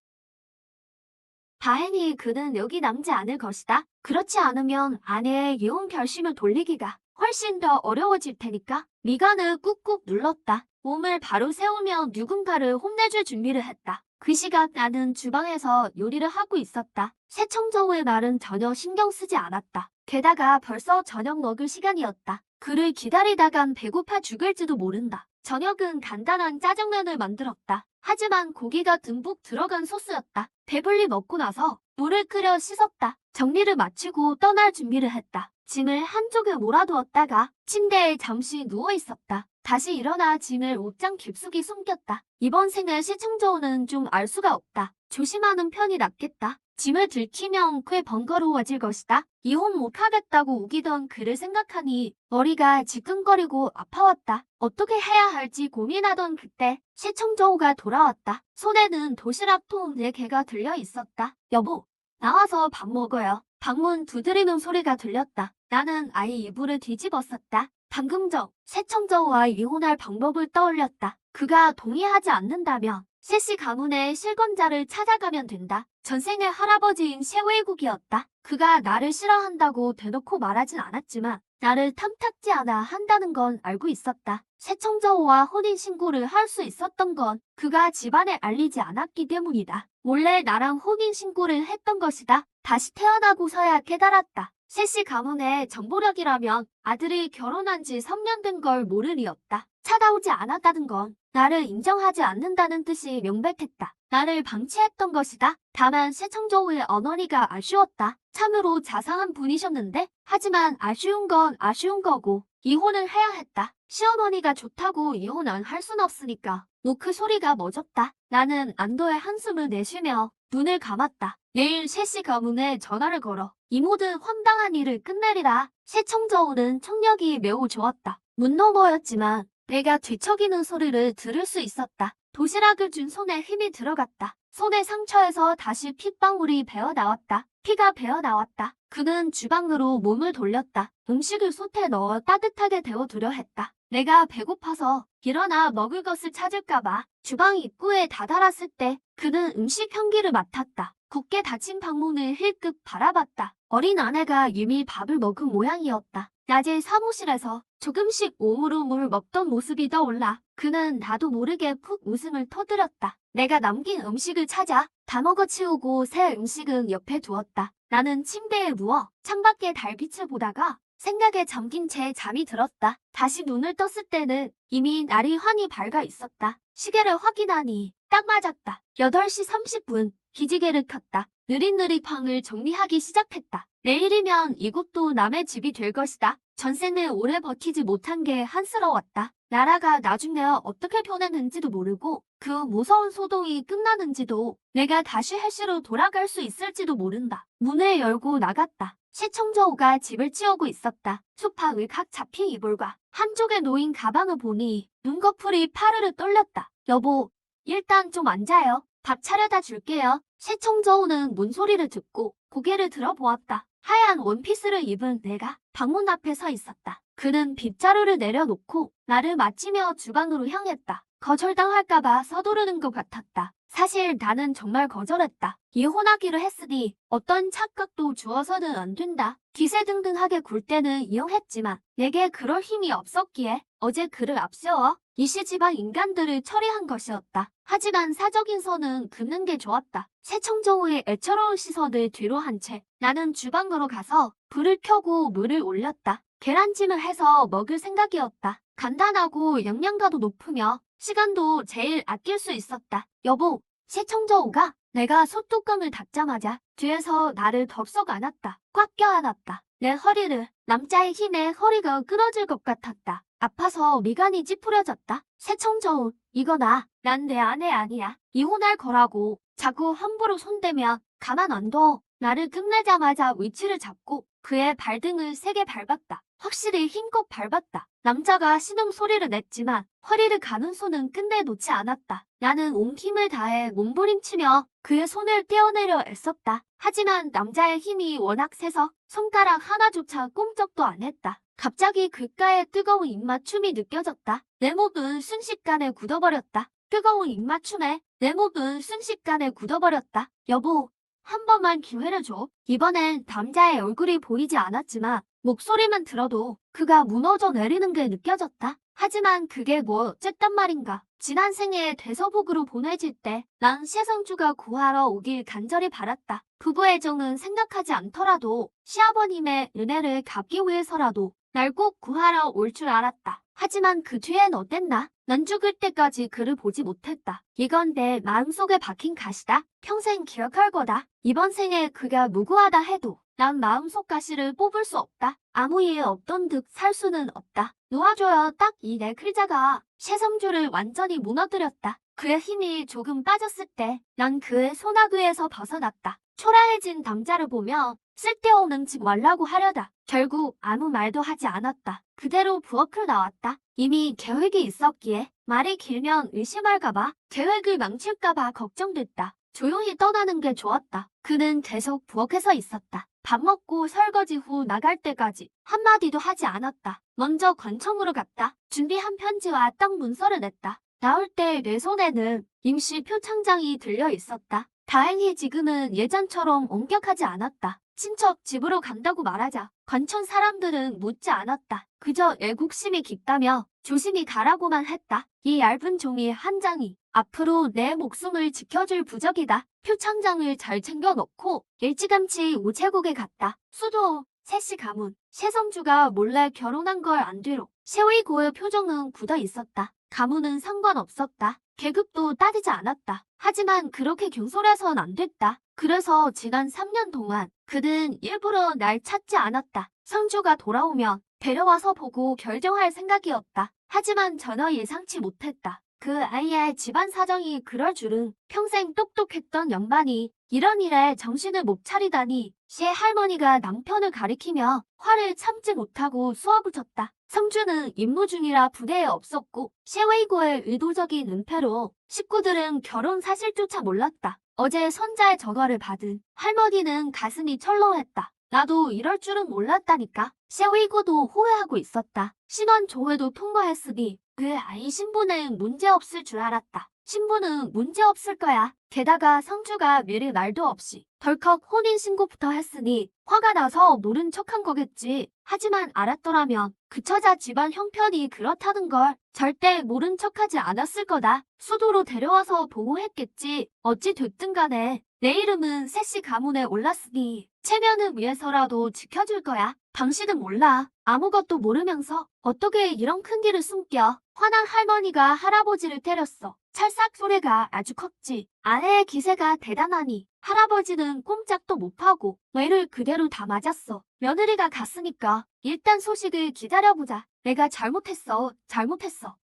S1: 다행히 그는 여기 남지 않을 것이다. 그렇지 않으면 아내의 이혼 결심을 돌리기가 훨씬 더 어려워질 테니까. 미간을 꾹꾹 눌렀다. 몸을 바로 세우며 누군가를 혼내줄 준비를 했다. 그 시각 나는 주방에서 요리를 하고 있었다. 새청저우의 말은 전혀 신경 쓰지 않았다. 게다가 벌써 저녁 먹을 시간이었다. 그를 기다리다간 배고파 죽을지도 모른다. 저녁은 간단한 짜장면을 만들었다. 하지만 고기가 듬뿍 들어간 소스였다. 배불리 먹고 나서 물을 끓여 씻었다. 정리를 마치고 떠날 준비를 했다. 짐을 한쪽에 몰아두었다가 침대에 잠시 누워 있었다. 다시 일어나 짐을 옷장 깊숙이 숨겼다. 이번 생을 시청조우는 좀 알 수가 없다. 조심하는 편이 낫겠다. 짐을 들키면 꽤 번거로워질 것이다. 이혼 못하겠다고 우기던 그를 생각하니 머리가 지끈거리고 아파왔다. 어떻게 해야 할지 고민하던 그때 시청조우가 돌아왔다. 손에는 도시락통 4개가 들려 있었다. 여보, 나와서 밥 먹어요. 방문 두드리는 소리가 들렸다. 나는 아이 이불을 뒤집었었다. 방금 전 새청저우와 이혼할 방법을 떠올렸다. 그가 동의하지 않는다면 세씨 가문의 실권자를 찾아가면 된다. 전생의 할아버지인 셰웨이국이었다. 그가 나를 싫어한다고 대놓고 말하진 않았지만 나를 탐탁지 않아 한다는 건 알고 있었다. 새청저우와 혼인신고를 할 수 있었던 건 그가 집안에 알리지 않았기 때문이다. 몰래 나랑 혼인신고를 했던 것이다. 다시 태어나고서야 깨달았다. 세씨 가문의 정보력이라면 아들이 결혼한 지 3년 된 걸 모를 리 없다. 찾아오지 않았다는 건 나를 인정하지 않는다는 뜻이 명백했다. 나를 방치했던 것이다. 다만 새청조우의 어머니가 아쉬웠다. 참으로 자상한 분이셨는데 하지만 아쉬운 건 아쉬운 거고 이혼을 해야 했다. 시어머니가 좋다고 이혼 안 할 순 없으니까. 노크 소리가 멎었다. 나는 안도의 한숨을 내쉬며 눈을 감았다. 내일 세씨 가문에 전화를 걸어 이 모든 황당한 일을 끝내리라. 새청저우는 청력이 매우 좋았다. 문 너머였지만 내가 뒤척이는 소리를 들을 수 있었다. 도시락을 준 손에 힘이 들어갔다. 손의 상처에서 다시 핏방울이 배어나왔다. 피가 배어나왔다. 그는 주방으로 몸을 돌렸다. 음식을 솥에 넣어 따뜻하게 데워두려 했다. 내가 배고파서 일어나 먹을 것을 찾을까봐 주방 입구에 다다랐을 때 그는 음식 향기를 맡았다. 굳게 닫힌 방문을 힐끗 바라봤다. 어린 아내가 이미 밥을 먹은 모양이었다. 낮에 사무실에서 조금씩 오물오물 먹던 모습이 떠올라 그는 나도 모르게 푹 웃음을 터뜨렸다. 내가 남긴 음식을 찾아 다 먹어치우고 새 음식은 옆에 두었다. 나는 침대에 누워 창밖의 달빛을 보다가 생각에 잠긴 채 잠이 들었다. 다시 눈을 떴을 때는 이미 날이 환히 밝아 있었다. 시계를 확인하니 딱 맞았다. 8시 30분. 기지개를 켰다. 느릿느릿 방을 정리하기 시작했다. 내일이면 이곳도 남의 집이 될 것이다. 전생에 오래 버티지 못한 게 한스러웠다. 나라가 나중에 어떻게 변했는지도 모르고 그 무서운 소동이 끝나는지도 내가 다시 해시로 돌아갈 수 있을지도 모른다. 문을 열고 나갔다. 시청저우가 집을 치우고 있었다. 소파 위 각 잡힌 이불과 한쪽에 놓인 가방을 보니 눈꺼풀이 파르르 떨렸다. 여보, 일단 좀 앉아요. 밥 차려다 줄게요. 새청저우는 문소리를 듣고 고개를 들어보았다. 하얀 원피스를 입은 내가 방문 앞에 서 있었다. 그는 빗자루를 내려놓고 나를 맞추며 주방으로 향했다. 거절당할까봐 서두르는 것 같았다. 사실 나는 정말 거절했다. 이혼하기로 했으니 어떤 착각도 주어서는 안 된다. 기세등등하게 굴 때는 이용했지만 내게 그럴 힘이 없었기에 어제 그를 앞세워 이시지방 인간들을 처리한 것이었다. 하지만 사적인 선은 긋는 게 좋았다. 새청저우의 애처로운 시선을 뒤로 한 채 나는 주방으로 가서 불을 켜고 물을 올렸다. 계란찜을 해서 먹을 생각이었다. 간단하고 영양가도 높으며 시간도 제일 아낄 수 있었다. 여보, 새청저우가 내가 솥뚜껑을 닫자마자 뒤에서 나를 덥석 안았다. 꽉 껴안았다. 내 허리를 남자의 힘에 허리가 끊어질 것 같았다. 아파서 미간이 찌푸려졌다. 새청저우, 이거 난 내 아내 아니야. 이혼할 거라고. 자꾸 함부로 손대면 가만 안 둬. 나를 끝내자마자 위치를 잡고 그의 발등을 세게 밟았다. 확실히 힘껏 밟았다. 남자가 신음소리를 냈지만 허리를 가는 손은 끝내 놓지 않았다. 나는 온 힘을 다해 몸부림치며 그의 손을 떼어내려 애썼다. 하지만 남자의 힘이 워낙 세서 손가락 하나조차 꼼짝도 안 했다. 갑자기 귓가에 뜨거운 입맞춤이 느껴졌다. 내 목은 순식간에 굳어버렸다. 뜨거운 입맞춤에 내 목은 순식간에 굳어버렸다. 여보, 한 번만 기회를 줘. 이번엔 남자의 얼굴이 보이지 않았지만 목소리만 들어도 그가 무너져 내리는 게 느껴졌다. 하지만 그게 뭐 어쨌단 말인가. 지난 생에 대서복으로 보내질 때 난 세성주가 구하러 오길 간절히 바랐다. 부부의 정은 생각하지 않더라도 시아버님의 은혜를 갚기 위해서라도 날 꼭 구하러 올 줄 알았다. 하지만 그 뒤엔 어땠나? 난 죽을 때까지 그를 보지 못했다. 이건 내 마음속에 박힌 가시다. 평생 기억할 거다. 이번 생에 그가 무고하다 해도 난 마음속 가시를 뽑을 수 없다. 아무 일 없던 듯 살 수는 없다. 놓아줘요. 딱 이 네 글자가 세성주를 완전히 무너뜨렸다. 그의 힘이 조금 빠졌을 때 난 그의 소나귀에서 벗어났다. 초라해진 남자를 보며 쓸데없는 짓 말라고 하려다 결국 아무 말도 하지 않았다. 그대로 부엌을 나왔다. 이미 계획이 있었기에 말이 길면 의심할까봐 계획을 망칠까봐 걱정됐다. 조용히 떠나는 게 좋았다. 그는 계속 부엌에서 있었다. 밥 먹고 설거지 후 나갈 때까지 한마디도 하지 않았다. 먼저 관청으로 갔다. 준비한 편지와 딱 문서를 냈다. 나올 때 내 손에는 임시 표창장이 들려 있었다. 다행히 지금은 예전처럼 엄격하지 않았다. 친척 집으로 간다고 말하자 관촌 사람들은 묻지 않았다. 그저 애국심이 깊다며 조심히 가라고만 했다. 이 얇은 종이 한 장이 앞으로 내 목숨을 지켜줄 부적이다. 표창장을 잘 챙겨 넣고 일찌감치 우체국에 갔다. 수도, 세씨 가문, 세성주가 몰래 결혼한 걸 안 뒤로 세위고의 표정은 굳어 있었다. 가문은 상관없었다. 계급도 따지지 않았다. 하지만 그렇게 경솔해선 안 됐다. 그래서 지난 3년 동안 그는 일부러 날 찾지 않았다. 성주가 돌아오면 데려와서 보고 결정할 생각이었다. 하지만 전혀 예상치 못했다. 그 아이의 집안 사정이 그럴 줄은. 평생 똑똑했던 연반이 이런 일에 정신을 못 차리다니. 시 할머니가 남편을 가리키며 화를 참지 못하고 쏘아붙였다. 성주는 임무 중이라 부대에 없었고 시웨이고의 의도적인 은폐로 식구들은 결혼 사실조차 몰랐다. 어제 손자의 전화를 받은 할머니는 가슴이 철렁했다. 나도 이럴 줄은 몰랐다니까. 시웨이고도 후회하고 있었다. 신원 조회도 통과했으니 그 아이 신분은 문제없을 줄 알았다. 신분은 문제없을 거야. 게다가 성주가 미리 말도 없이 덜컥 혼인신고부터 했으니 화가 나서 모른 척한 거겠지. 하지만 알았더라면 그 처자 집안 형편이 그렇다는 걸 절대 모른 척하지 않았을 거다. 수도로 데려와서 보호했겠지. 어찌 됐든 간에 내 이름은 세씨 가문에 올랐으니 체면을 위해서라도 지켜줄 거야. 당신은 몰라. 아무것도 모르면서 어떻게 이런 큰 길을 숨겨. 화난 할머니가 할아버지를 때렸어. 찰싹 소리가 아주 컸지. 아내의 기세가 대단하니 할아버지는 꼼짝도 못하고 뇌를 그대로 다 맞았어. 며느리가 갔으니까 일단 소식을 기다려보자. 내가 잘못했어.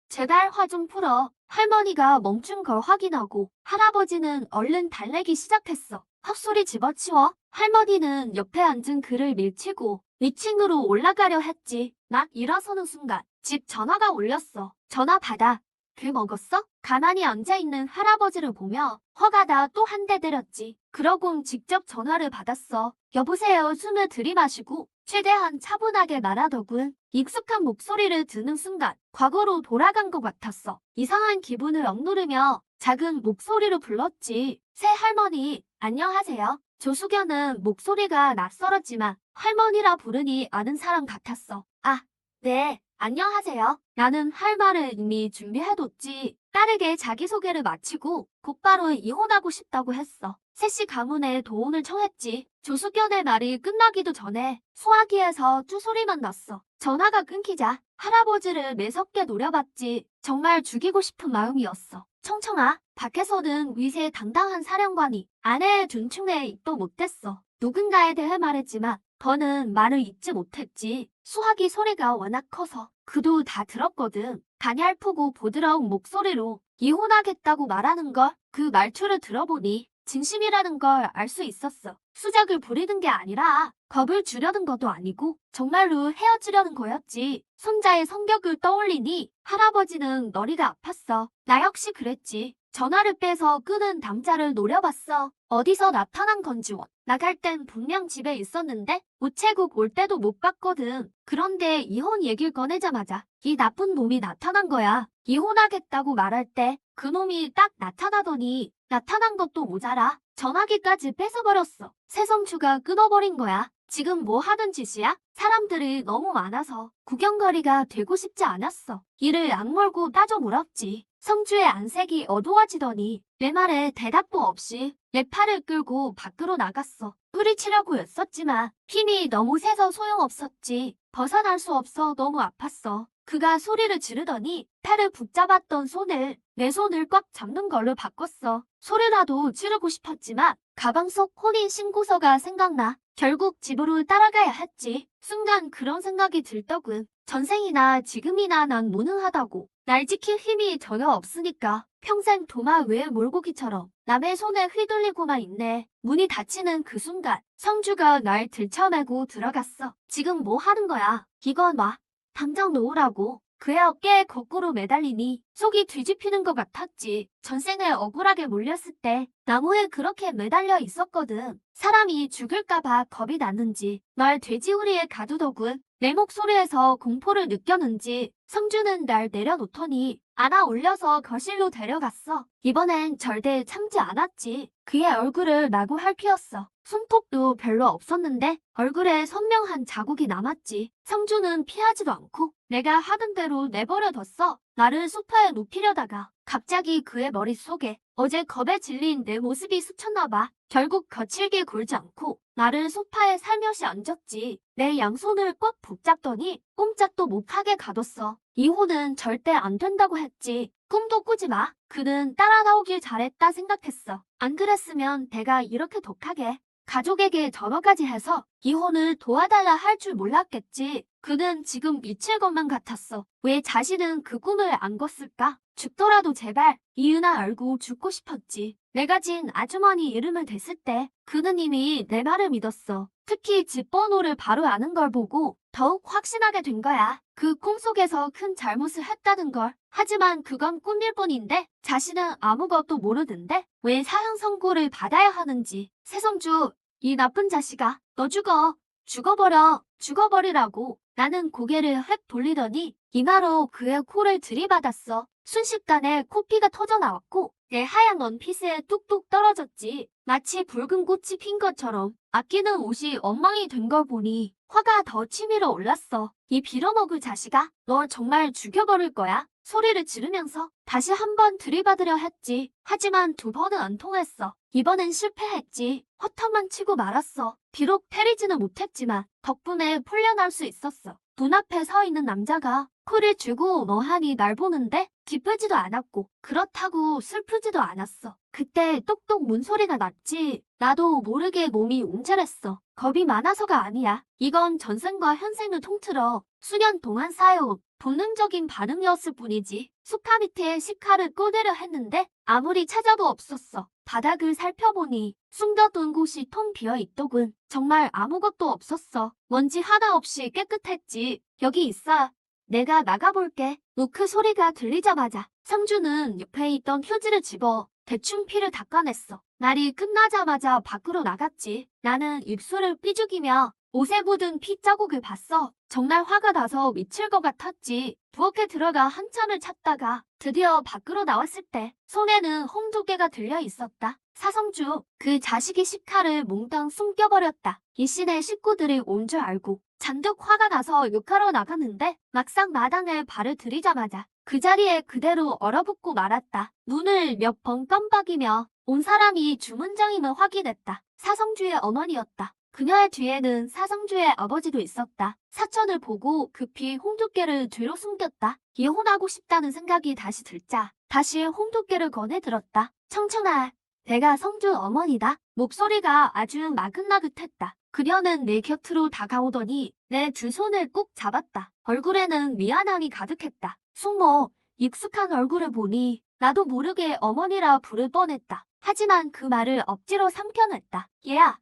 S1: 제발 화 좀 풀어. 할머니가 멈춘 걸 확인하고 할아버지는 얼른 달래기 시작했어. 헛소리 집어치워. 할머니는 옆에 앉은 그를 밀치고 2층으로 올라가려 했지. 막 일어서는 순간 집 전화가 울렸어. 전화 받아. 글 먹었어? 가만히 앉아있는 할아버지를 보며 화가 나 또 한 대 때렸지. 그러곤 직접 전화를 받았어. 여보세요. 숨을 들이마시고 최대한 차분하게 말하더군. 익숙한 목소리를 듣는 순간 과거로 돌아간 것 같았어. 이상한 기분을 억누르며 작은 목소리로 불렀지. 새할머니, 안녕하세요. 조수견은 목소리가 낯설었지만 할머니라 부르니 아는 사람 같았어. 아, 네, 안녕하세요. 나는 할 말을 이미 준비해뒀지. 빠르게 자기소개를 마치고 곧바로 이혼하고 싶다고 했어. 세씨 가문에 도움을 청했지. 조수견의 말이 끝나기도 전에 소화기에서 쭈소리만 났어. 전화가 끊기자 할아버지를 매섭게 노려봤지. 정말 죽이고 싶은 마음이었어. 청청아, 밖에서는 위세 당당한 사령관이 아내의 준충에 입도 못 댔어. 누군가에 대해 말했지만 더는 말을 잇지 못했지. 수화기 소리가 워낙 커서 그도 다 들었거든. 가냘프고 부드러운 목소리로 이혼하겠다고 말하는 걸 그 말투를 들어보니 진심이라는 걸 알 수 있었어. 수작을 부리는 게 아니라 겁을 주려는 것도 아니고 정말로 헤어지려는 거였지. 손자의 성격을 떠올리니 할아버지는 머리가 아팠어. 나 역시 그랬지. 전화를 빼서 끄는 남자를 노려봤어. 어디서 나타난 건지 나갈 땐 분명 집에 있었는데 우체국 올 때도 못 봤거든. 그런데 이혼 얘기를 꺼내자마자 이 나쁜 놈이 나타난 거야. 이혼하겠다고 말할 때 그놈이 딱 나타나더니 나타난 것도 모자라 전화기까지 뺏어버렸어. 새성주가 끊어버린 거야. 지금 뭐 하던 짓이야? 사람들이 너무 많아서 구경거리가 되고 싶지 않았어. 이를 악물고 따져 물었지. 성주의 안색이 어두워지더니 내 말에 대답도 없이 내 팔을 끌고 밖으로 나갔어. 뿌리치려고 했었지만 힘이 너무 세서 소용없었지. 벗어날 수 없어 너무 아팠어. 그가 소리를 지르더니 팔을 붙잡았던 손을 내 손을 꽉 잡는 걸로 바꿨어. 소리라도 지르고 싶었지만 가방 속 혼인신고서가 생각나. 결국 집으로 따라가야 했지. 순간 그런 생각이 들더군. 전생이나 지금이나 난 무능하다고. 날 지킬 힘이 전혀 없으니까 평생 도마 외에 몰고기처럼 남의 손에 휘둘리고만 있네. 문이 닫히는 그 순간 성주가 날 들쳐매고 들어갔어. 지금 뭐 하는 거야? 이건 놔. 당장 놓으라고. 그의 어깨에 거꾸로 매달리니 속이 뒤집히는 것 같았지. 전생에 억울하게 몰렸을 때 나무에 그렇게 매달려 있었거든. 사람이 죽을까봐 겁이 났는지 날 돼지우리에 가두더군. 내 목소리에서 공포를 느꼈는지 성주는 날 내려놓더니 안아 올려서 거실로 데려갔어. 이번엔 절대 참지 않았지. 그의 얼굴을 마구 핥히었어. 손톱도 별로 없었는데 얼굴에 선명한 자국이 남았지. 성주는 피하지도 않고 내가 하던 대로 내버려뒀어. 나를 소파에 눕히려다가 갑자기 그의 머릿속에 어제 겁에 질린 내 모습이 스쳤나 봐. 결국 거칠게 굴지 않고 나를 소파에 살며시 얹었지. 내 양손을 꽉 붙잡더니 꼼짝도 못하게 가뒀어. 이혼은 절대 안 된다고 했지. 꿈도 꾸지 마. 그는 따라 나오길 잘했다 생각했어. 안 그랬으면 내가 이렇게 독하게 가족에게 전화까지 해서 이혼을 도와달라 할 줄 몰랐겠지. 그는 지금 미칠 것만 같았어. 왜 자신은 그 꿈을 안 꿨을까? 죽더라도 제발 이유나 알고 죽고 싶었지. 내가 진 아주머니 이름을 댔을 때 그는 이미 내 말을 믿었어. 특히 집 번호를 바로 아는 걸 보고 더욱 확신하게 된 거야. 그 꿈속에서 큰 잘못을 했다는 걸. 하지만 그건 꿈일 뿐인데 자신은 아무것도 모르던데 왜 사형 선고를 받아야 하는지. 새성주, 이 나쁜 자식아, 너 죽어. 죽어버려. 죽어버리라고. 나는 고개를 획 돌리더니 이마로 그의 코를 들이받았어. 순식간에 코피가 터져나왔고 내 하얀 원피스에 뚝뚝 떨어졌지. 마치 붉은 꽃이 핀 것처럼 아끼는 옷이 엉망이 된 걸 보니 화가 더 치밀어 올랐어. 이 빌어먹을 자식아, 너 정말 죽여버릴 거야. 소리를 지르면서 다시 한 번 들이받으려 했지. 하지만 두 번은 안 통했어. 이번엔 실패했지. 허탕만 치고 말았어. 비록 때리지는 못했지만 덕분에 풀려날 수 있었어. 눈앞에 서 있는 남자가 코를 쥐고 멍하니 날 보는데 기쁘지도 않았고 그렇다고 슬프지도 않았어. 그때 똑똑 문소리가 났지. 나도 모르게 몸이 움찔했어. 겁이 많아서가 아니야. 이건 전생과 현생을 통틀어 수년 동안 쌓여온 본능적인 반응이었을 뿐이지. 소파 밑에 식칼을 꽂으려 했는데 아무리 찾아도 없었어. 바닥을 살펴보니 숨겨둔 곳이 텅 비어 있더군. 정말 아무것도 없었어. 먼지 하나 없이 깨끗했지. 여기 있어. 내가 나가볼게. 우크 소리가 들리자마자 성주는 옆에 있던 휴지를 집어 대충 피를 닦아냈어. 날이 끝나자마자 밖으로 나갔지. 나는 입술을 삐죽이며 옷에 묻은 피 자국을 봤어. 정말 화가 나서 미칠 것 같았지. 부엌에 들어가 한참을 찾다가 드디어 밖으로 나왔을 때 손에는 홍두개가 들려 있었다. 사성주, 그 자식이 식칼을 몽땅 숨겨버렸다. 이씨네 식구들이 온 줄 알고 잔뜩 화가 나서 욕하러 나갔는데 막상 마당에 발을 들이자마자 그 자리에 그대로 얼어붙고 말았다. 눈을 몇 번 깜빡이며 온 사람이 주문장임을 확인했다. 사성주의 어머니였다. 그녀의 뒤에는 사성주의 아버지도 있었다. 사촌을 보고 급히 홍두깨를 뒤로 숨겼다. 이혼하고 싶다는 생각이 다시 들자 다시 홍두깨를 꺼내들었다. 청춘아, 내가 성주 어머니다. 목소리가 아주 나긋나긋했다. 그녀는 내 곁으로 다가오더니 내 두 손을 꼭 잡았다. 얼굴에는 미안함이 가득했다. 숙모, 익숙한 얼굴을 보니 나도 모르게 어머니라 부를 뻔했다. 하지만 그 말을 억지로 삼켜냈다. 얘야,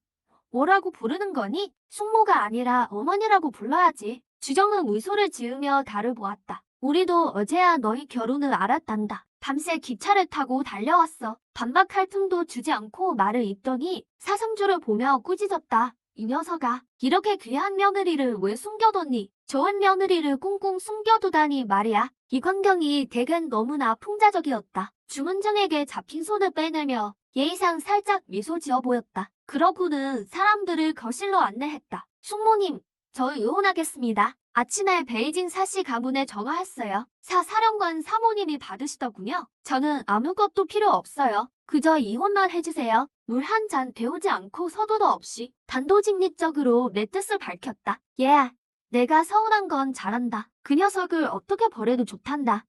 S1: 뭐라고 부르는 거니? 숙모가 아니라 어머니라고 불러야지. 주정은 미소를 지으며 나를 보았다. 우리도 어제야 너희 결혼을 알았단다. 밤새 기차를 타고 달려왔어. 반박할 틈도 주지 않고 말을 잇더니 사상주를 보며 꾸짖었다. 이 녀석아, 이렇게 귀한 며느리를 왜 숨겨뒀니? 좋은 며느리를 꽁꽁 숨겨두다니 말이야. 이 광경이 댁은 너무나 풍자적이었다. 주문정에게 잡힌 손을 빼내며 예의상 살짝 미소 지어 보였다. 그러고는 사람들을 거실로 안내했다. 숙모님, 저 이혼하겠습니다. 아침에 베이징 사시 가문에 전화했어요. 사령관 사모님이 받으시더군요. 저는 아무것도 필요 없어요. 그저 이혼만 해주세요. 물 한 잔 데우지 않고 서도도 없이 단도직입적으로 내 뜻을 밝혔다. 얘야, 내가 서운한 건 잘한다. 그 녀석을 어떻게 버려도 좋단다.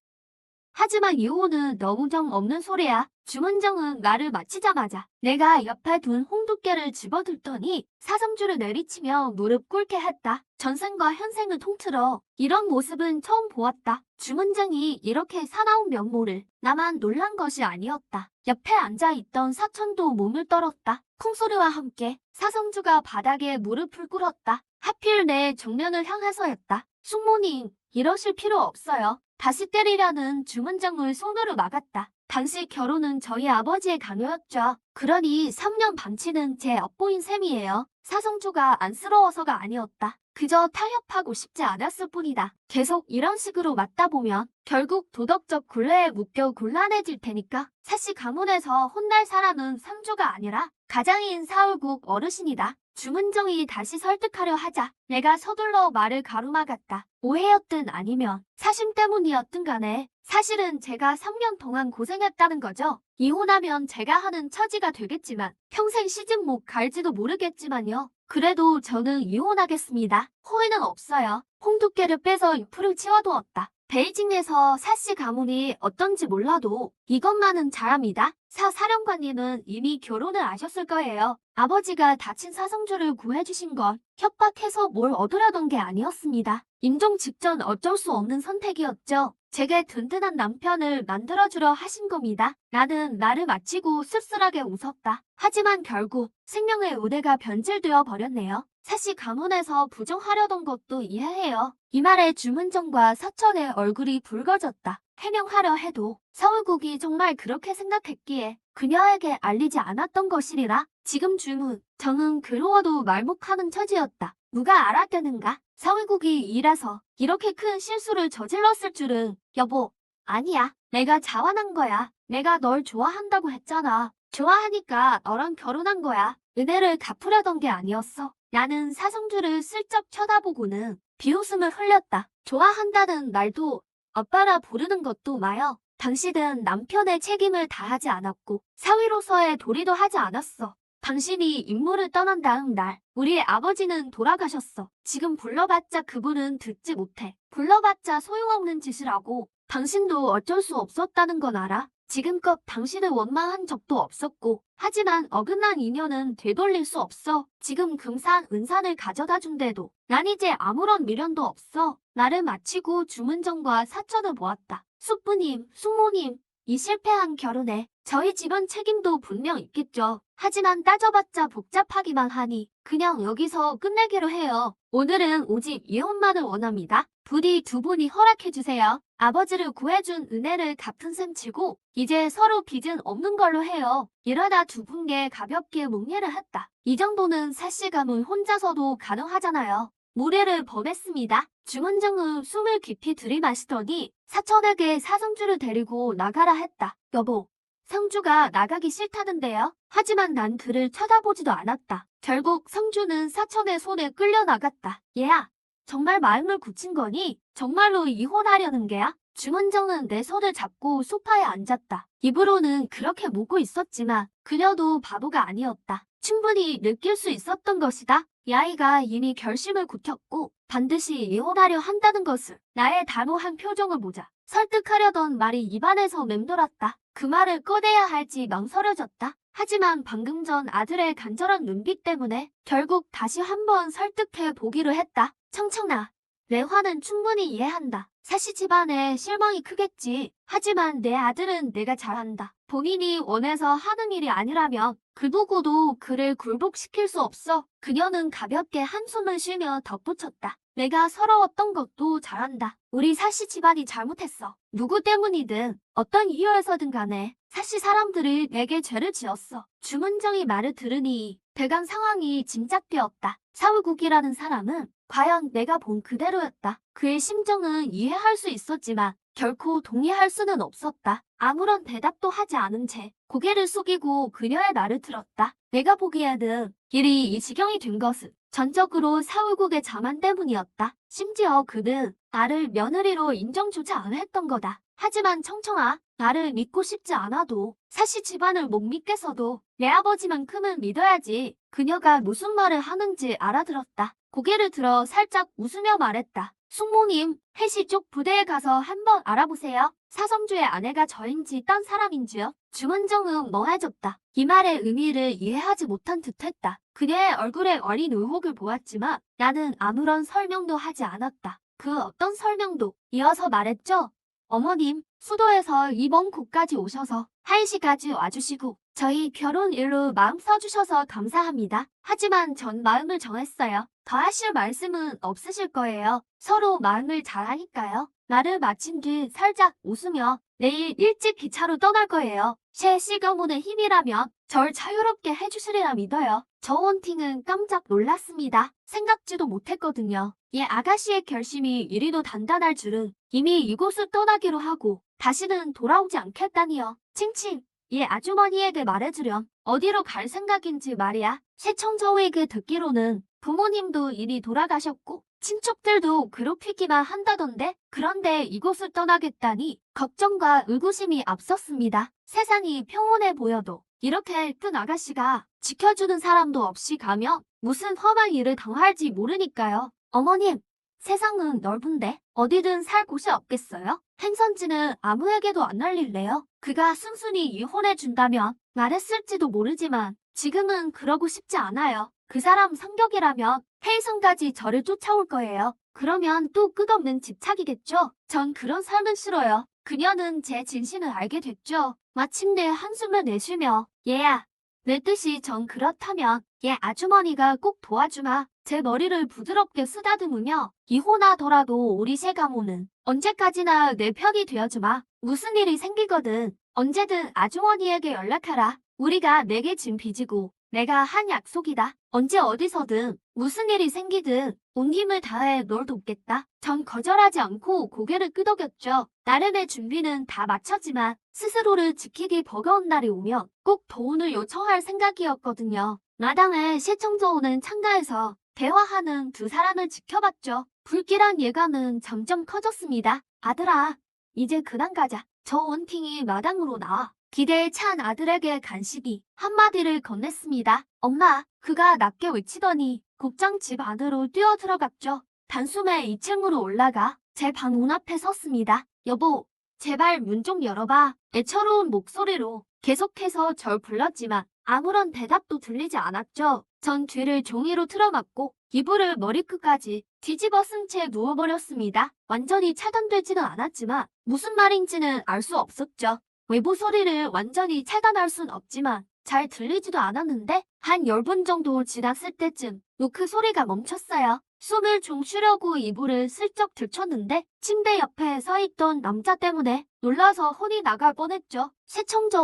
S1: 하지만 이혼은 너무 정 없는 소리야. 주문정은 말을 마치자마자 내가 옆에 둔 홍두깨를 집어들더니 사성주를 내리치며 무릎 꿇게 했다. 전생과 현생을 통틀어 이런 모습은 처음 보았다. 주문정이 이렇게 사나운 면모를 나만 놀란 것이 아니었다. 옆에 앉아있던 사촌도 몸을 떨었다. 쿵소리와 함께 사성주가 바닥에 무릎을 꿇었다. 하필 내 정면을 향해서였다. 숙모님, 이러실 필요 없어요. 다시 때리려는 주문정을 손으로 막았다. 당시 결혼은 저희 아버지의 강요였죠. 그러니 3년 반치는 제 업보인 셈이에요. 사성주가 안쓰러워서가 아니었다. 그저 타협하고 싶지 않았을 뿐이다. 계속 이런 식으로 맞다 보면 결국 도덕적 굴레에 묶여 곤란해질 테니까. 사시 가문에서 혼날 사람은 상주가 아니라 가장인 사울국 어르신이다. 주문정이 다시 설득하려 하자 내가 서둘러 말을 가로막았다. 오해였든 아니면 사심 때문이었든 간에 사실은 제가 3년 동안 고생했다는 거죠. 이혼하면 제가 하는 처지가 되겠지만 평생 시집 못 갈지도 모르겠지만요. 그래도 저는 이혼하겠습니다. 후회는 없어요. 홍두깨를 빼서 옆으로 치워두었다. 베이징에서 사씨 가문이 어떤지 몰라도 이것만은 잘합니다. 사령관님은 이미 결혼을 하셨을 거예요. 아버지가 다친 사성주를 구해주신 건 협박해서 뭘 얻으려던 게 아니었습니다. 임종 직전 어쩔 수 없는 선택이었죠. 제게 든든한 남편을 만들어주려 하신 겁니다. 나는 나를 마치고 씁쓸하게 웃었다. 하지만 결국 생명의 우대가 변질되어 버렸네요. 사실 가문에서 부정하려던 것도 이해해요. 이 말에 주문정과 사천의 얼굴이 붉어졌다. 해명하려 해도 서울국이 정말 그렇게 생각했기에 그녀에게 알리지 않았던 것이리라. 지금 주문정은 괴로워도 말목하는 처지였다. 누가 알았겠는가? 서울국이 일해서 이렇게 큰 실수를 저질렀을 줄은. 여보, 아니야. 내가 자완한 거야. 내가 널 좋아한다고 했잖아. 좋아하니까 너랑 결혼한 거야. 은혜를 갚으려던 게 아니었어. 나는 사성주를 슬쩍 쳐다보고는 비웃음을 흘렸다. 좋아한다는 말도 오빠라 부르는 것도 마요. 당신은 남편의 책임을 다하지 않았고 사위로서의 도리도 하지 않았어. 당신이 임무를 떠난 다음 날 우리 아버지는 돌아가셨어. 지금 불러봤자 그분은 듣지 못해. 불러봤자 소용없는 짓을 하고 당신도 어쩔 수 없었다는 건 알아. 지금껏 당신을 원망한 적도 없었고 하지만 어긋난 인연은 되돌릴 수 없어. 지금 금산 은산을 가져다 준대도 난 이제 아무런 미련도 없어. 나를 마치고 주문정과 사천을 보았다. 숙부님, 숙모님, 이 실패한 결혼에 저희 집안 책임도 분명 있겠죠. 하지만 따져봤자 복잡하기만 하니 그냥 여기서 끝내기로 해요. 오늘은 오직 이혼만을 원합니다. 부디 두 분이 허락해주세요. 아버지를 구해준 은혜를 갚은 셈 치고 이제 서로 빚은 없는 걸로 해요. 이러다 두 분께 가볍게 묵례를 했다. 이 정도는 사씨 가문 혼자서도 가능하잖아요. 무례를 범했습니다. 주문정은 숨을 깊이 들이마시더니 사천에게 사성주를 데리고 나가라 했다. 여보, 성주가 나가기 싫다는데요. 하지만 난 그를 쳐다보지도 않았다. 결국 성주는 사천의 손에 끌려 나갔다. 얘야, 정말 마음을 굳힌 거니? 정말로 이혼하려는 게야? 주문정은 내 손을 잡고 소파에 앉았다. 입으로는 그렇게 묻고 있었지만 그녀도 바보가 아니었다. 충분히 느낄 수 있었던 것이다. 이 아이가 이미 결심을 굳혔고 반드시 이혼하려 한다는 것을. 나의 단호한 표정을 보자 설득하려던 말이 입안에서 맴돌았다. 그 말을 꺼내야 할지 망설여졌다. 하지만 방금 전 아들의 간절한 눈빛 때문에 결국 다시 한번 설득해 보기로 했다. 청청아, 내 화는 충분히 이해한다. 사시 집안에 실망이 크겠지. 하지만 내 아들은 내가 잘한다. 본인이 원해서 하는 일이 아니라면 그 누구도 그를 굴복시킬 수 없어. 그녀는 가볍게 한숨을 쉬며 덧붙였다. 내가 서러웠던 것도 잘한다. 우리 사씨 집안이 잘못했어. 누구 때문이든 어떤 이유에서든 간에 사씨 사람들이 내게 죄를 지었어. 주문정이 말을 들으니 대강 상황이 짐작되었다. 사울국이라는 사람은 과연 내가 본 그대로였다. 그의 심정은 이해할 수 있었지만 결코 동의할 수는 없었다. 아무런 대답도 하지 않은 채 고개를 숙이고 그녀의 말을 들었다. 내가 보기에는 일이 이 지경이 된 것은 전적으로 사울국의 자만 때문이었다. 심지어 그는 나를 며느리로 인정조차 안 했던 거다. 하지만 청청아, 나를 믿고 싶지 않아도 사실 집안을 못 믿겠어도 내 아버지만큼은 믿어야지. 그녀가 무슨 말을 하는지 알아들었다. 고개를 들어 살짝 웃으며 말했다. 숙모님, 해시 쪽 부대에 가서 한번 알아보세요. 사성주의 아내가 저인지 딴 사람인지요? 주문정은 멍해졌다. 이 말의 의미를 이해하지 못한 듯했다. 그녀의 얼굴에 어린 의혹을 보았지만 나는 아무런 설명도 하지 않았다. 그 어떤 설명도. 이어서 말했죠. 어머님, 수도에서 이 먼 곳까지 오셔서 하이시까지 와주시고 저희 결혼 일로 마음 써주셔서 감사합니다. 하지만 전 마음을 정했어요. 더 하실 말씀은 없으실 거예요. 서로 마음을 잘 아니까요. 말을 마친 뒤 살짝 웃으며 내일 일찍 기차로 떠날 거예요. 제 시가문의 힘이라면 절 자유롭게 해주시리라 믿어요. 저 원팅은 깜짝 놀랐습니다. 생각지도 못했거든요. 이 아가씨의 결심이 이리도 단단할 줄은. 이미 이곳을 떠나기로 하고 다시는 돌아오지 않겠다니요. 칭칭. 이 아주머니에게 말해주렴. 어디로 갈 생각인지 말이야. 시청자에게 듣기로는 부모님도 이리 돌아가셨고 친척들도 괴롭히기만 한다던데. 그런데 이곳을 떠나겠다니 걱정과 의구심이 앞섰습니다. 세상이 평온해 보여도 이렇게 큰 아가씨가 지켜주는 사람도 없이 가면 무슨 험한 일을 당할지 모르니까요. 어머님, 세상은 넓은데 어디든 살 곳이 없겠어요? 행선지는 아무에게도 안 알릴래요? 그가 순순히 이혼해준다면 말했을지도 모르지만 지금은 그러고 싶지 않아요. 그 사람 성격이라면 해이성까지 저를 쫓아올 거예요. 그러면 또 끝없는 집착이겠죠? 전 그런 삶은 싫어요. 그녀는 제 진심을 알게 됐죠. 마침내 한숨을 내쉬며 얘야, 내 뜻이 전 그렇다면 얘 아주머니가 꼭 도와주마. 제 머리를 부드럽게 쓰다듬으며 이혼하더라도 우리 세 가문은 언제까지나 내 편이 되어주마. 무슨 일이 생기거든 언제든 아주머니에게 연락하라. 우리가 내게 진 빚이고 내가 한 약속이다. 언제 어디서든 무슨 일이 생기든 온 힘을 다해 널 돕겠다. 전 거절하지 않고 고개를 끄덕였죠. 나름의 준비는 다 마쳤지만 스스로를 지키기 버거운 날이 오면 꼭 도움을 요청할 생각이었거든요. 마당에 시청자 오는 창가에서 대화하는 두 사람을 지켜봤죠. 불길한 예감은 점점 커졌습니다. 아들아, 이제 그만 가자. 저 원팅이 마당으로 나와 기대에 찬 아들에게 간식이 한마디를 건넸습니다. 엄마, 그가 낮게 외치더니 곧장 집 안으로 뛰어 들어갔죠. 단숨에 2층으로 올라가 제 방 문 앞에 섰습니다. 여보, 제발 문 좀 열어봐. 애처로운 목소리로 계속해서 절 불렀지만 아무런 대답도 들리지 않았죠. 전 뒤를 종이로 틀어막고 이불을 머리끝까지 뒤집어 쓴 채 누워버렸습니다. 완전히 차단되지는 않았지만 무슨 말인지는 알 수 없었죠. 외부 소리를 완전히 차단할 순 없지만 잘 들리지도 않았는데 한 10분 정도 지났을 때쯤 노크 소리가 멈췄어요. 숨을 좀 쉬려고 이불을 슬쩍 들쳤는데 침대 옆에 서 있던 남자 때문에 놀라서 혼이 나갈 뻔했죠. 시청자,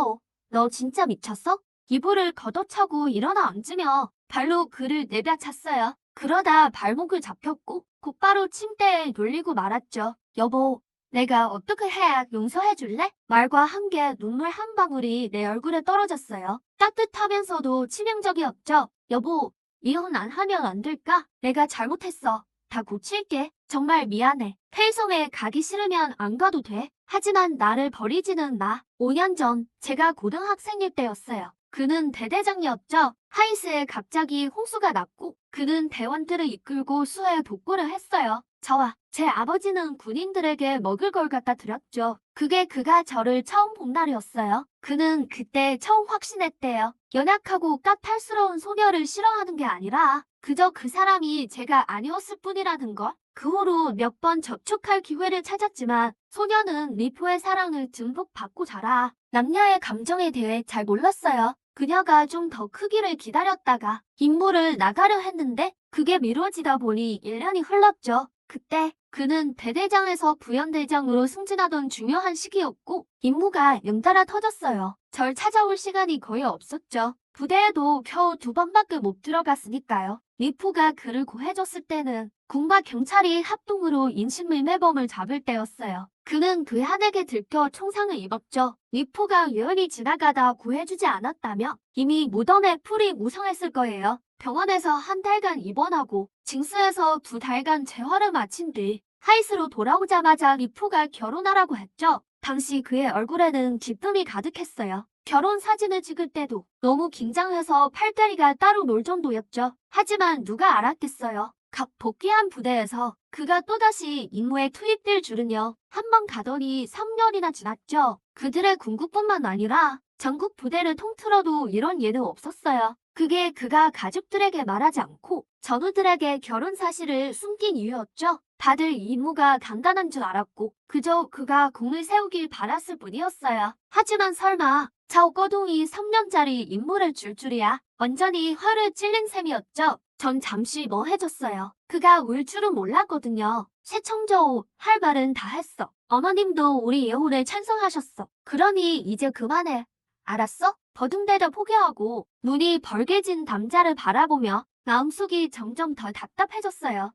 S1: 너 진짜 미쳤어? 이불을 걷어차고 일어나 앉으며 발로 그를 내벼찼어요. 그러다 발목을 잡혔고 곧바로 침대에 눌리고 말았죠. 여보, 내가 어떻게 해야 용서해줄래? 말과 함께 눈물 한 방울이 내 얼굴에 떨어졌어요. 따뜻하면서도 치명적이었죠. 여보, 이혼 안 하면 안 될까? 내가 잘못했어. 다 고칠게. 정말 미안해. 회성에 가기 싫으면 안 가도 돼. 하지만 나를 버리지는 마. 5년 전 제가 고등학생일 때였어요. 그는 대대장이었죠. 하이스에 갑자기 홍수가 났고 그는 대원들을 이끌고 수해 복구를 했어요. 저와 제 아버지는 군인들에게 먹을 걸 갖다 드렸죠. 그게 그가 저를 처음 본 날이었어요. 그는 그때 처음 확신했대요. 연약하고 까탈스러운 소녀를 싫어하는 게 아니라 그저 그 사람이 제가 아니었을 뿐이라는 걸. 그 후로 몇 번 접촉할 기회를 찾았지만 소녀는 리포의 사랑을 듬뿍 받고 자라 남녀의 감정에 대해 잘 몰랐어요. 그녀가 좀 더 크기를 기다렸다가 임무를 나가려 했는데 그게 미뤄지다 보니 1년이 흘렀죠. 그때 그는 대대장에서 부연대장으로 승진하던 중요한 시기였고 임무가 연달아 터졌어요. 절 찾아올 시간이 거의 없었죠. 부대에도 겨우 2번밖에 못 들어갔으니까요. 리포가 그를 구해줬을 때는 군과 경찰이 합동으로 인신물매범을 잡을 때였어요. 그는 괴한에게 들켜 총상을 입었죠. 리포가 우연히 지나가다 구해주지 않았다며 이미 무덤에 풀이 무성했을 거예요. 병원에서 1달간 입원하고 징수에서 2달간 재활을 마친 뒤 하이스로 돌아오자마자 리포가 결혼하라고 했죠. 당시 그의 얼굴에는 기쁨이 가득했어요. 결혼 사진을 찍을 때도 너무 긴장해서 팔다리가 따로 놀 정도였죠. 하지만 누가 알았겠어요. 각 복귀한 부대에서 그가 또다시 임무에 투입될 줄은요. 한 번 가더니 3년이나 지났죠. 그들의 군국뿐만 아니라 전국 부대를 통틀어도 이런 예는 없었어요. 그게 그가 가족들에게 말하지 않고 전우들에게 결혼 사실을 숨긴 이유였죠. 다들 이 임무가 간단한 줄 알았고 그저 그가 공을 세우길 바랐을 뿐이었어요. 하지만 설마 자오꺼둥이 3년짜리 임무를 줄 줄이야. 완전히 화를 찔린 셈이었죠. 전 잠시 멍해졌어요. 그가 울 줄은 몰랐거든요. 새청저오 할 말은 다 했어. 어머님도 우리 예호를 찬성하셨어. 그러니 이제 그만해. 알았어? 버둥대려 포기하고 눈이 벌게진 남자를 바라보며 마음속이 점점 더 답답해졌어요.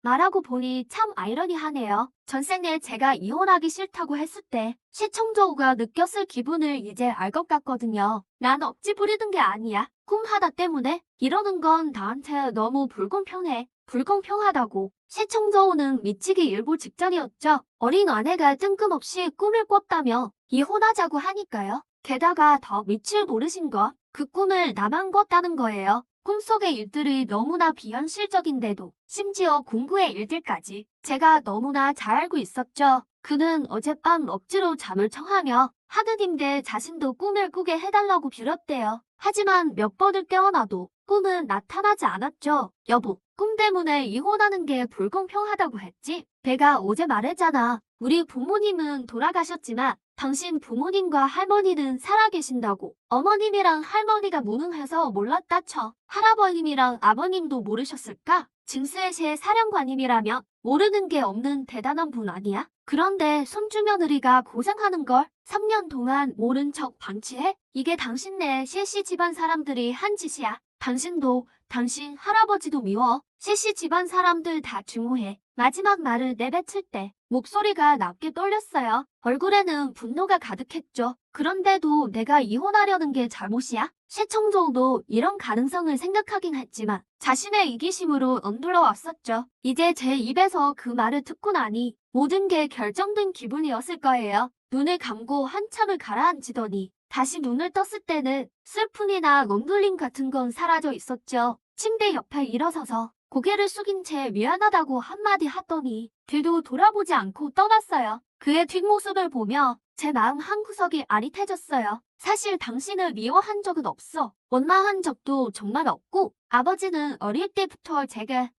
S1: 말하고 보니 참 아이러니하네요. 전생에 제가 이혼하기 싫다고 했을 때 시청저우가 느꼈을 기분을 이제 알 것 같거든요. 난 억지 부리는 게 아니야. 꿈 하나 때문에 이러는 건 나한테 너무 불공평해. 불공평하다고. 시청저우는 미치기 일보 직전이었죠. 어린 아내가 뜬금없이 꿈을 꿨다며 이혼하자고 하니까요. 게다가 더 미칠 노릇인 거. 그 꿈을 나만 꿨다는 거예요. 꿈속의 일들이 너무나 비현실적인데도 심지어 공부의 일들까지 제가 너무나 잘 알고 있었죠. 그는 어젯밤 억지로 잠을 청하며 하느님 대 자신도 꿈을 꾸게 해달라고 빌었대요. 하지만 몇 번을 깨어나도 꿈은 나타나지 않았죠. 여보, 꿈 때문에 이혼하는 게 불공평하다고 했지? 내가 어제 말했잖아. 우리 부모님은 돌아가셨지만 당신 부모님과 할머니는 살아계신다고. 어머님이랑 할머니가 무능해서 몰랐다 쳐. 할아버님이랑 아버님도 모르셨을까? 징스의 사령관님이라면 모르는 게 없는 대단한 분 아니야? 그런데 손주며느리가 고생하는 걸 3년 동안 모른 척 방치해? 이게 당신네 셰시 집안 사람들이 한 짓이야. 당신도 당신 할아버지도 미워. 셰시 집안 사람들 다 증오해. 마지막 말을 내뱉을 때 목소리가 낮게 떨렸어요. 얼굴에는 분노가 가득했죠. 그런데도 내가 이혼하려는 게 잘못이야? 시청조도 이런 가능성을 생각하긴 했지만 자신의 이기심으로 넌둘러 왔었죠. 이제 제 입에서 그 말을 듣고 나니 모든 게 결정된 기분이었을 거예요. 눈을 감고 한참을 가라앉히더니 다시 눈을 떴을 때는 슬픔이나 넌둘림 같은 건 사라져 있었죠. 침대 옆에 일어서서 고개를 숙인 채 미안하다고 한마디 하더니 뒤도 돌아보지 않고 떠났어요. 그의 뒷모습을 보며 제 마음 한구석이 아릿해졌어요. 사실 당신을 미워한 적은 없어. 원망한 적도 정말 없고 아버지는 어릴 때부터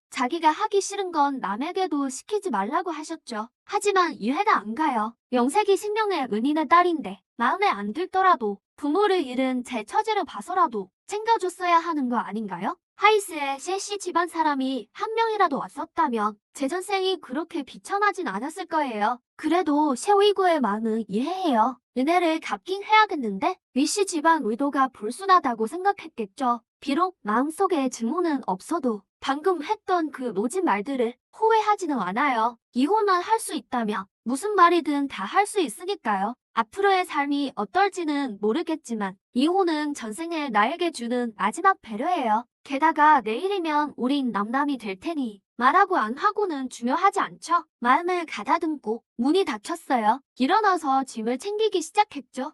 S1: 자기가 하기 싫은 건 남에게도 시키지 말라고 하셨죠. 하지만 이해가 안 가요. 명색이 생명의 은인의 딸인데 마음에 안 들더라도 부모를 잃은 제 처지를 봐서라도 챙겨줬어야 하는 거 아닌가요? 하이스에 셰시 집안 사람이 한 명이라도 왔었다면 제 전생이 그렇게 비참하진 않았을 거예요. 그래도 셰오이구의 마음은 이해해요. 은혜를 갚긴 해야겠는데 위씨 집안 의도가 불순하다고 생각했겠죠. 비록 마음속에 증오는 없어도 방금 했던 그 모진 말들을 후회하지는 않아요. 이혼만 할 수 있다면 무슨 말이든 다 할 수 있으니까요. 앞으로의 삶이 어떨지는 모르겠지만 이혼은 전생에 나에게 주는 마지막 배려예요. 게다가 내일이면 우린 남남이 될 테니 말하고 안 하고는 중요하지 않죠. 마음을 가다듬고 문이 닫혔어요. 일어나서 짐을 챙기기 시작했죠.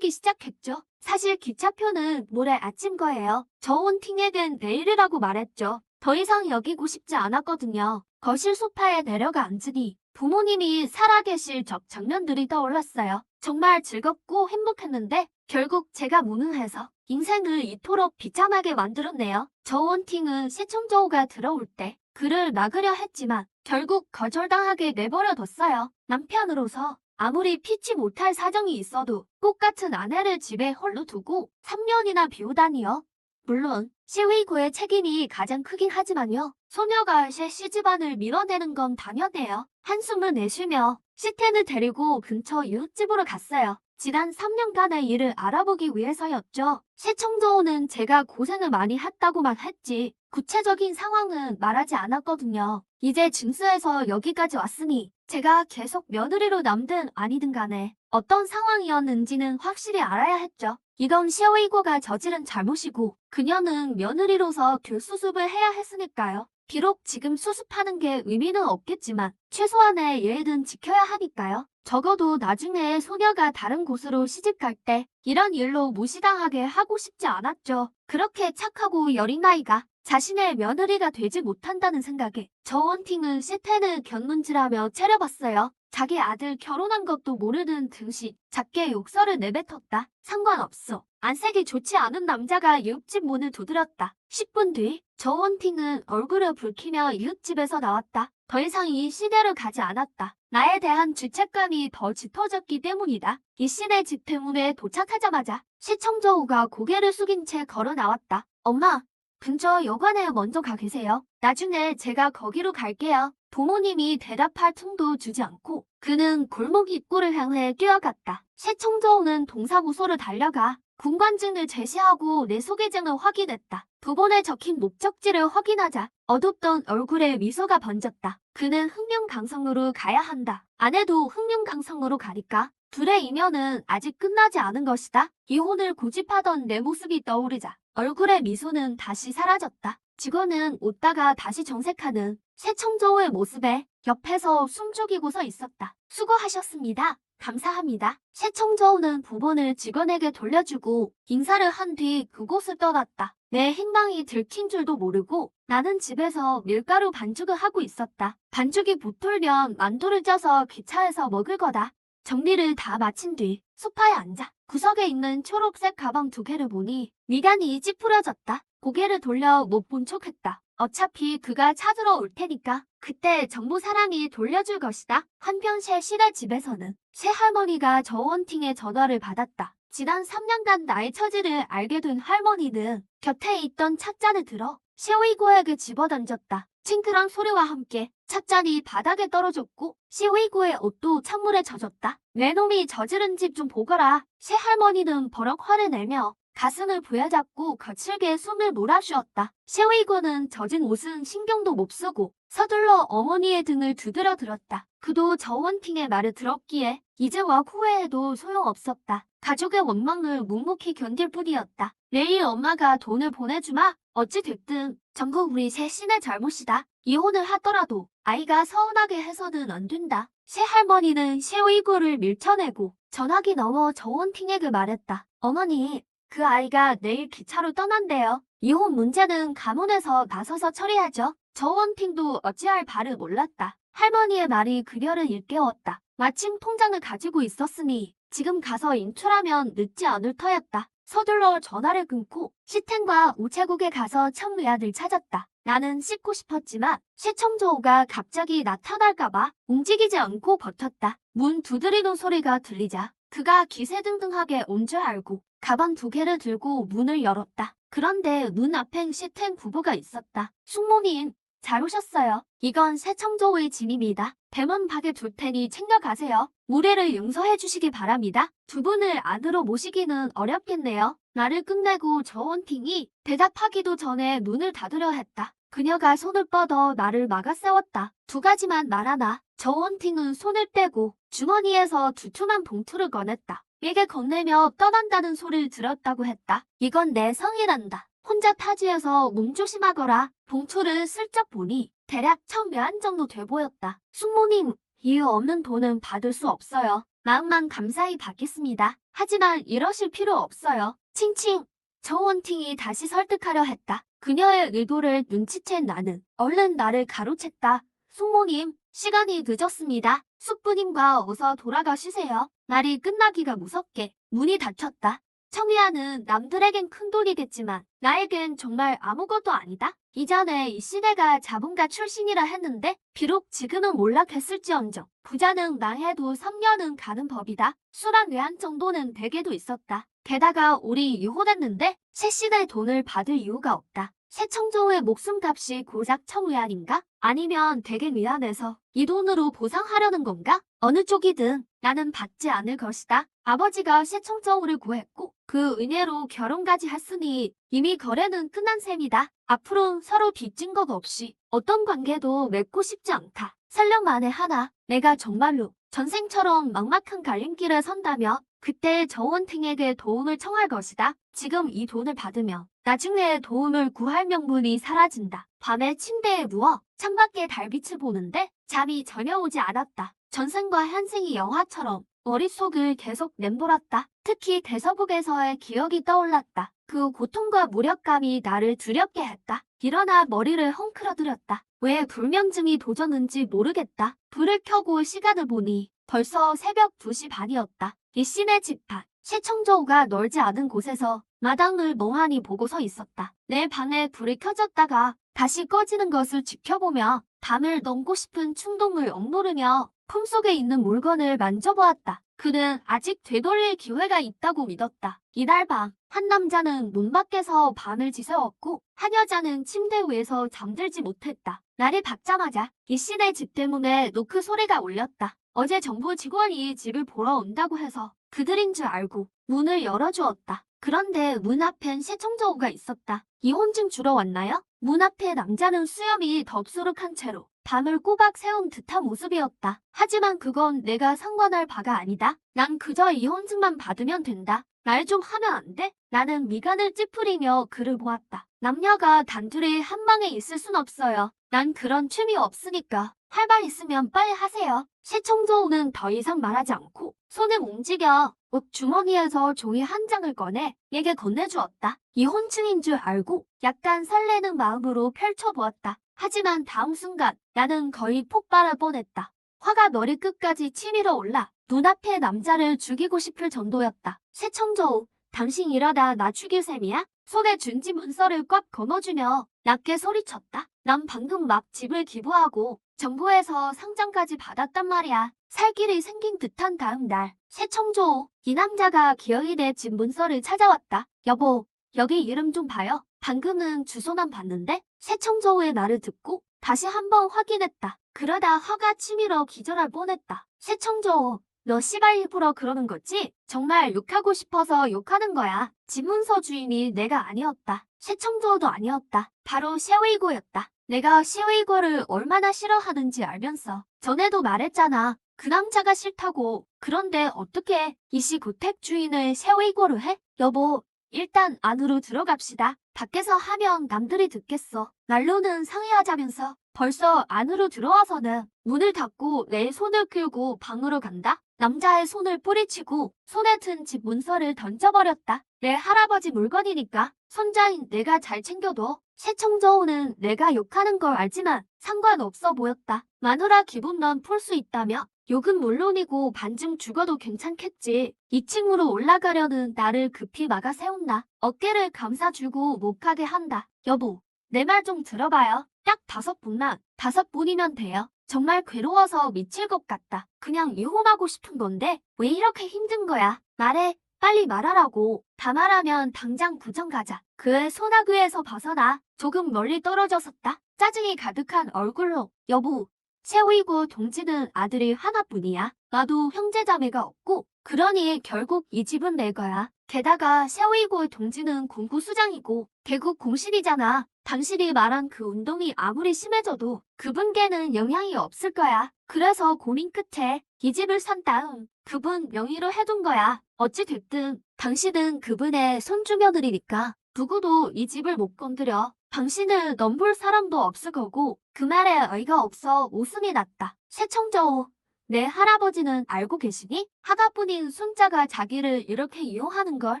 S1: 사실 기차표는 모레 아침 거예요. 저 온 팅에겐 내일이라고 말했죠. 더 이상 여기고 싶지 않았거든요. 거실 소파에 내려가 앉으니 부모님이 살아계실 장면들이 떠올랐어요. 정말 즐겁고 행복했는데 결국 제가 무능해서 인생을 이토록 비참하게 만들었네요. 저원팅은 시청조가 들어올 때 그를 막으려 했지만 결국 거절당하게 내버려뒀어요. 남편으로서 아무리 피치 못할 사정이 있어도 꽃같은 아내를 집에 홀로 두고 3년이나 비우다니요. 물론 시위구의 책임이 가장 크긴 하지만요. 소녀가 셰시 집안을 밀어내는 건 당연해요. 한숨을 내쉬며 시텐을 데리고 근처 이웃집으로 갔어요. 지난 3년간의 일을 알아보기 위해서였죠. 시청조는 제가 고생을 많이 했다고만 했지 구체적인 상황은 말하지 않았거든요. 이제 증수해서 여기까지 왔으니 제가 계속 며느리로 남든 아니든 간에 어떤 상황이었는지는 확실히 알아야 했죠. 이건 시어이고가 저지른 잘못이고 그녀는 며느리로서 귤수습을 해야 했으니까요. 비록 지금 수습하는 게 의미는 없겠지만 최소한의 예의는 지켜야 하니까요. 적어도 나중에 소녀가 다른 곳으로 시집갈 때 이런 일로 무시당하게 하고 싶지 않았죠. 그렇게 착하고 여린 아이가 자신의 며느리가 되지 못한다는 생각에 저원팅은 시텐을 견눈질하며 채려봤어요. 자기 아들 결혼한 것도 모르는 듯이 작게 욕설을 내뱉었다. 상관없어. 안색이 좋지 않은 남자가 이웃집 문을 두드렸다. 10분 뒤 저원팅은 얼굴을 붉히며 이웃집에서 나왔다. 더 이상 이 시대를 가지 않았다. 나에 대한 죄책감이 더 짙어졌기 때문이다. 이 시대 집 대문에 도착하자마자 시청저우가 고개를 숙인 채 걸어 나왔다. 엄마, 근처 여관에 먼저 가 계세요. 나중에 제가 거기로 갈게요. 부모님이 대답할 틈도 주지 않고 그는 골목 입구를 향해 뛰어갔다. 시청저우는 동사무소로 달려가 군관증을 제시하고 내 소개증을 확인했다. 두 번에 적힌 목적지를 확인하자 어둡던 얼굴에 미소가 번졌다. 그는 흑룡강성으로 가야 한다. 아내도 흑룡강성으로 가니까 둘의 인연은 아직 끝나지 않은 것이다. 이혼을 고집하던 내 모습이 떠오르자 얼굴의 미소는 다시 사라졌다. 직원은 웃다가 다시 정색하는 새청저우의 모습에 옆에서 숨죽이고 서 있었다. 수고하셨습니다. 감사합니다. 새청저우는 부본을 직원에게 돌려주고 인사를 한 뒤 그곳을 떠났다. 내 행방이 들킨 줄도 모르고 나는 집에서 밀가루 반죽을 하고 있었다. 반죽이 붙으면 만두를 쪄서 기차에서 먹을 거다. 정리를 다 마친 뒤 소파에 앉아 구석에 있는 초록색 가방 2개를 보니 미간이 찌푸려졌다. 고개를 돌려 못 본 척했다. 어차피 그가 찾으러 올 테니까 그때 전부 사람이 돌려줄 것이다. 한편 셰시네 집에서는 새할머니가 저원팅의 전화를 받았다. 지난 3년간 나의 처지를 알게 된 할머니는 곁에 있던 찻잔을 들어 시위고에게 집어던졌다. 칭크랑 소리와 함께 찻잔이 바닥에 떨어졌고 시위고의 옷도 찬물에 젖었다. 내 놈이 저지른 집 좀 보거라. 새할머니는 버럭 화를 내며 가슴을 부여잡고 거칠게 숨을 몰아쉬었다. 시위고는 젖은 옷은 신경도 못 쓰고 서둘러 어머니의 등을 두드려 들었다. 그도 저원팅의 말을 들었기에 이제와 후회해도 소용없었다. 가족의 원망을 묵묵히 견딜 뿐이었다. 내일 엄마가 돈을 보내주마. 어찌됐든 전부 우리 셋신의 잘못이다. 이혼을 하더라도 아이가 서운하게 해서는 안 된다. 새할머니는 시위고를 밀쳐내고 전화기 넘어 저원팅에게 말했다. 어머니, 그 아이가 내일 기차로 떠난대요. 이혼 문제는 가문에서 나서서 처리하죠. 저원팅도 어찌할 바를 몰랐다. 할머니의 말이 그녀를 일깨웠다. 마침 통장을 가지고 있었으니 지금 가서 인출하면 늦지 않을 터였다. 서둘러 전화를 끊고 시텐과 우체국에 가서 청의아를 찾았다. 나는 씻고 싶었지만 시청조우가 갑자기 나타날까봐 움직이지 않고 버텼다. 문 두드리는 소리가 들리자 그가 기세등등하게 온 줄 알고 가방 2개를 들고 문을 열었다. 그런데 문 앞엔 시텐 부부가 있었다. 숙모님, 잘 오셨어요. 이건 새청조의 짐입니다. 대문 밖에 둘 테니 챙겨가세요. 무례를 용서해 주시기 바랍니다. 두 분을 안으로 모시기는 어렵겠네요. 말을 끝내고 저원팅이 대답하기도 전에 문을 닫으려 했다. 그녀가 손을 뻗어 나를 막아 세웠다. 2가지만 말하나. 저원팅은 손을 떼고 주머니에서 두툼한 봉투를 꺼냈다. 에게 건네며 떠난다는 소리를 들었다고 했다. 이건 내 성이란다. 혼자 타지에서 몸조심하거라. 봉투를 슬쩍 보니 대략 1,000몇 정도 돼 보였다. 숙모님, 이유 없는 돈은 받을 수 없어요. 마음만 감사히 받겠습니다. 하지만 이러실 필요 없어요. 칭칭. 저원팅이 다시 설득하려 했다. 그녀의 의도를 눈치챈 나는 얼른 나를 가로챘다. 숙모님, 시간이 늦었습니다. 숙부님과 어서 돌아가시세요. 말이 끝나기가 무섭게 문이 닫혔다. 청이야는 남들에겐 큰돈이겠지만 나에겐 정말 아무것도 아니다. 이전에 이 시대가 자본가 출신이라 했는데 비록 지금은 몰락했을지언정 부자는 망해도 3년은 가는 법이다. 수락 외환 정도는 대개도 있었다. 게다가 우리 이혼했는데 새 시대 돈을 받을 이유가 없다. 새 청조의 목숨값이 고작 청외환인가? 아니면 대개 미안해서 이 돈으로 보상하려는 건가? 어느 쪽이든 나는 받지 않을 것이다. 아버지가 새 청조를 구했고 그 은혜로 결혼까지 했으니 이미 거래는 끝난 셈이다. 앞으로 서로 빚진 것 없이 어떤 관계도 맺고 싶지 않다. 설령 만에 하나 내가 정말로 전생처럼 막막한 갈림길에 선다면 그때 저원탱에게 도움을 청할 것이다. 지금 이 돈을 받으면 나중에 도움을 구할 명분이 사라진다. 밤에 침대에 누워 창밖에 달빛을 보는데 잠이 전혀 오지 않았다. 전생과 현생이 영화처럼 머릿속을 계속 맴돌았다. 특히 대서국에서의 기억이 떠올랐다. 그 고통과 무력감이 나를 두렵게 했다. 일어나 머리를 헝클어들였다. 왜 불면증이 도졌는지 모르겠다. 불을 켜고 시간을 보니 벌써 새벽 2시 반이었다. 이씨네 집 밖, 새청조가 넓지 않은 곳에서 마당을 멍하니 보고 서 있었다. 내 방에 불이 켜졌다가 다시 꺼지는 것을 지켜보며 밤을 넘고 싶은 충동을 억누르며 품속에 있는 물건을 만져보았다. 그는 아직 되돌릴 기회가 있다고 믿었다. 이날 밤, 한 남자는 문 밖에서 밤을 지새웠고 한 여자는 침대 위에서 잠들지 못했다. 날이 밝자마자 이씨네 집 대문에 노크 소리가 울렸다. 어제 정부 직원이 집을 보러 온다고 해서 그들인 줄 알고 문을 열어주었다. 그런데 문 앞엔 새청조가 있었다. 이혼증 주러 왔나요? 문 앞에 남자는 수염이 덥수룩한 채로 밤을 꼬박 새운 듯한 모습이었다. 하지만 그건 내가 상관할 바가 아니다. 난 그저 이혼증만 받으면 된다. 말 좀 하면 안 돼? 나는 미간을 찌푸리며 그를 보았다. 남녀가 단둘이 한 방에 있을 순 없어요. 난 그런 취미 없으니까 할 말 있으면 빨리 하세요. 새청조는 더 이상 말하지 않고 손을 움직여 옷 주머니에서 종이 한 장을 꺼내 내게 건네주었다. 이혼증인 줄 알고 약간 설레는 마음으로 펼쳐보았다. 하지만 다음 순간 나는 거의 폭발할 뻔했다. 화가 머리끝까지 치밀어 올라 눈앞의 남자를 죽이고 싶을 정도였다. 새청조, 당신 이러다 나 죽일 셈이야? 손에 준지 문서를 꽉 거머쥐며 낮게 소리쳤다. 난 방금 막 집을 기부하고 정부에서 상장까지 받았단 말이야. 살 길이 생긴 듯한 다음 날, 새청조, 이 남자가 기어이 내 집 문서를 찾아왔다. 여보, 여기 이름 좀 봐요. 방금은 주소만 봤는데 새청조의 말을 듣고 다시 한번 확인했다. 그러다 화가 치밀어 기절할 뻔했다. 새청조, 너 씨발 일부러 그러는 거지? 정말 욕하고 싶어서 욕하는 거야. 집 문서 주인이 내가 아니었다. 새청조도 아니었다. 바로 셰웨이고였다. 내가 셰웨이고를 얼마나 싫어하는지 알면서 전에도 말했잖아. 그 남자가 싫다고. 그런데 어떻게 이씨 고택 주인을 셰웨이고로 해? 여보, 일단 안으로 들어갑시다. 밖에서 하면 남들이 듣겠어. 말로는 상의하자면서 벌써 안으로 들어와서는 문을 닫고 내 손을 끌고 방으로 간다. 남자의 손을 뿌리치고 손에 든 집 문서를 던져버렸다. 내 할아버지 물건이니까 손자인 내가 잘 챙겨둬. 새청조는 내가 욕하는 걸 알지만 상관없어 보였다. 마누라 기분만 풀 수 있다며 욕은 물론이고 반쯤 죽어도 괜찮겠지. 2층으로 올라가려는 나를 급히 막아 세운다. 어깨를 감싸주고 못 가게 한다. 여보, 내 말 좀 들어봐요. 딱 5분만, 5분이면 돼요. 정말 괴로워서 미칠 것 같다. 그냥 이혼하고 싶은 건데 왜 이렇게 힘든 거야? 말해, 빨리 말하라고. 다 말하면 당장 구청 가자. 그의 소나귀에서 벗어나 조금 멀리 떨어져 섰다. 짜증이 가득한 얼굴로 여보, 셰웨이고 동지는 아들이 하나뿐이야. 나도 형제자매가 없고 그러니 결국 이 집은 내 거야. 게다가 셰웨이고 동지는 공구수장이고 개국 공신이잖아. 당신이 말한 그 운동이 아무리 심해져도 그분께는 영향이 없을 거야. 그래서 고민 끝에 이 집을 산 다음 그분 명의로 해둔 거야. 어찌 됐든 당신은 그분의 손주며느리니까 누구도 이 집을 못 건드려. 당신을 넘볼 사람도 없을 거고. 그 말에 어이가 없어 웃음이 났다. 새청조, 내 할아버지는 알고 계시니? 하나뿐인 손자가 자기를 이렇게 이용하는 걸?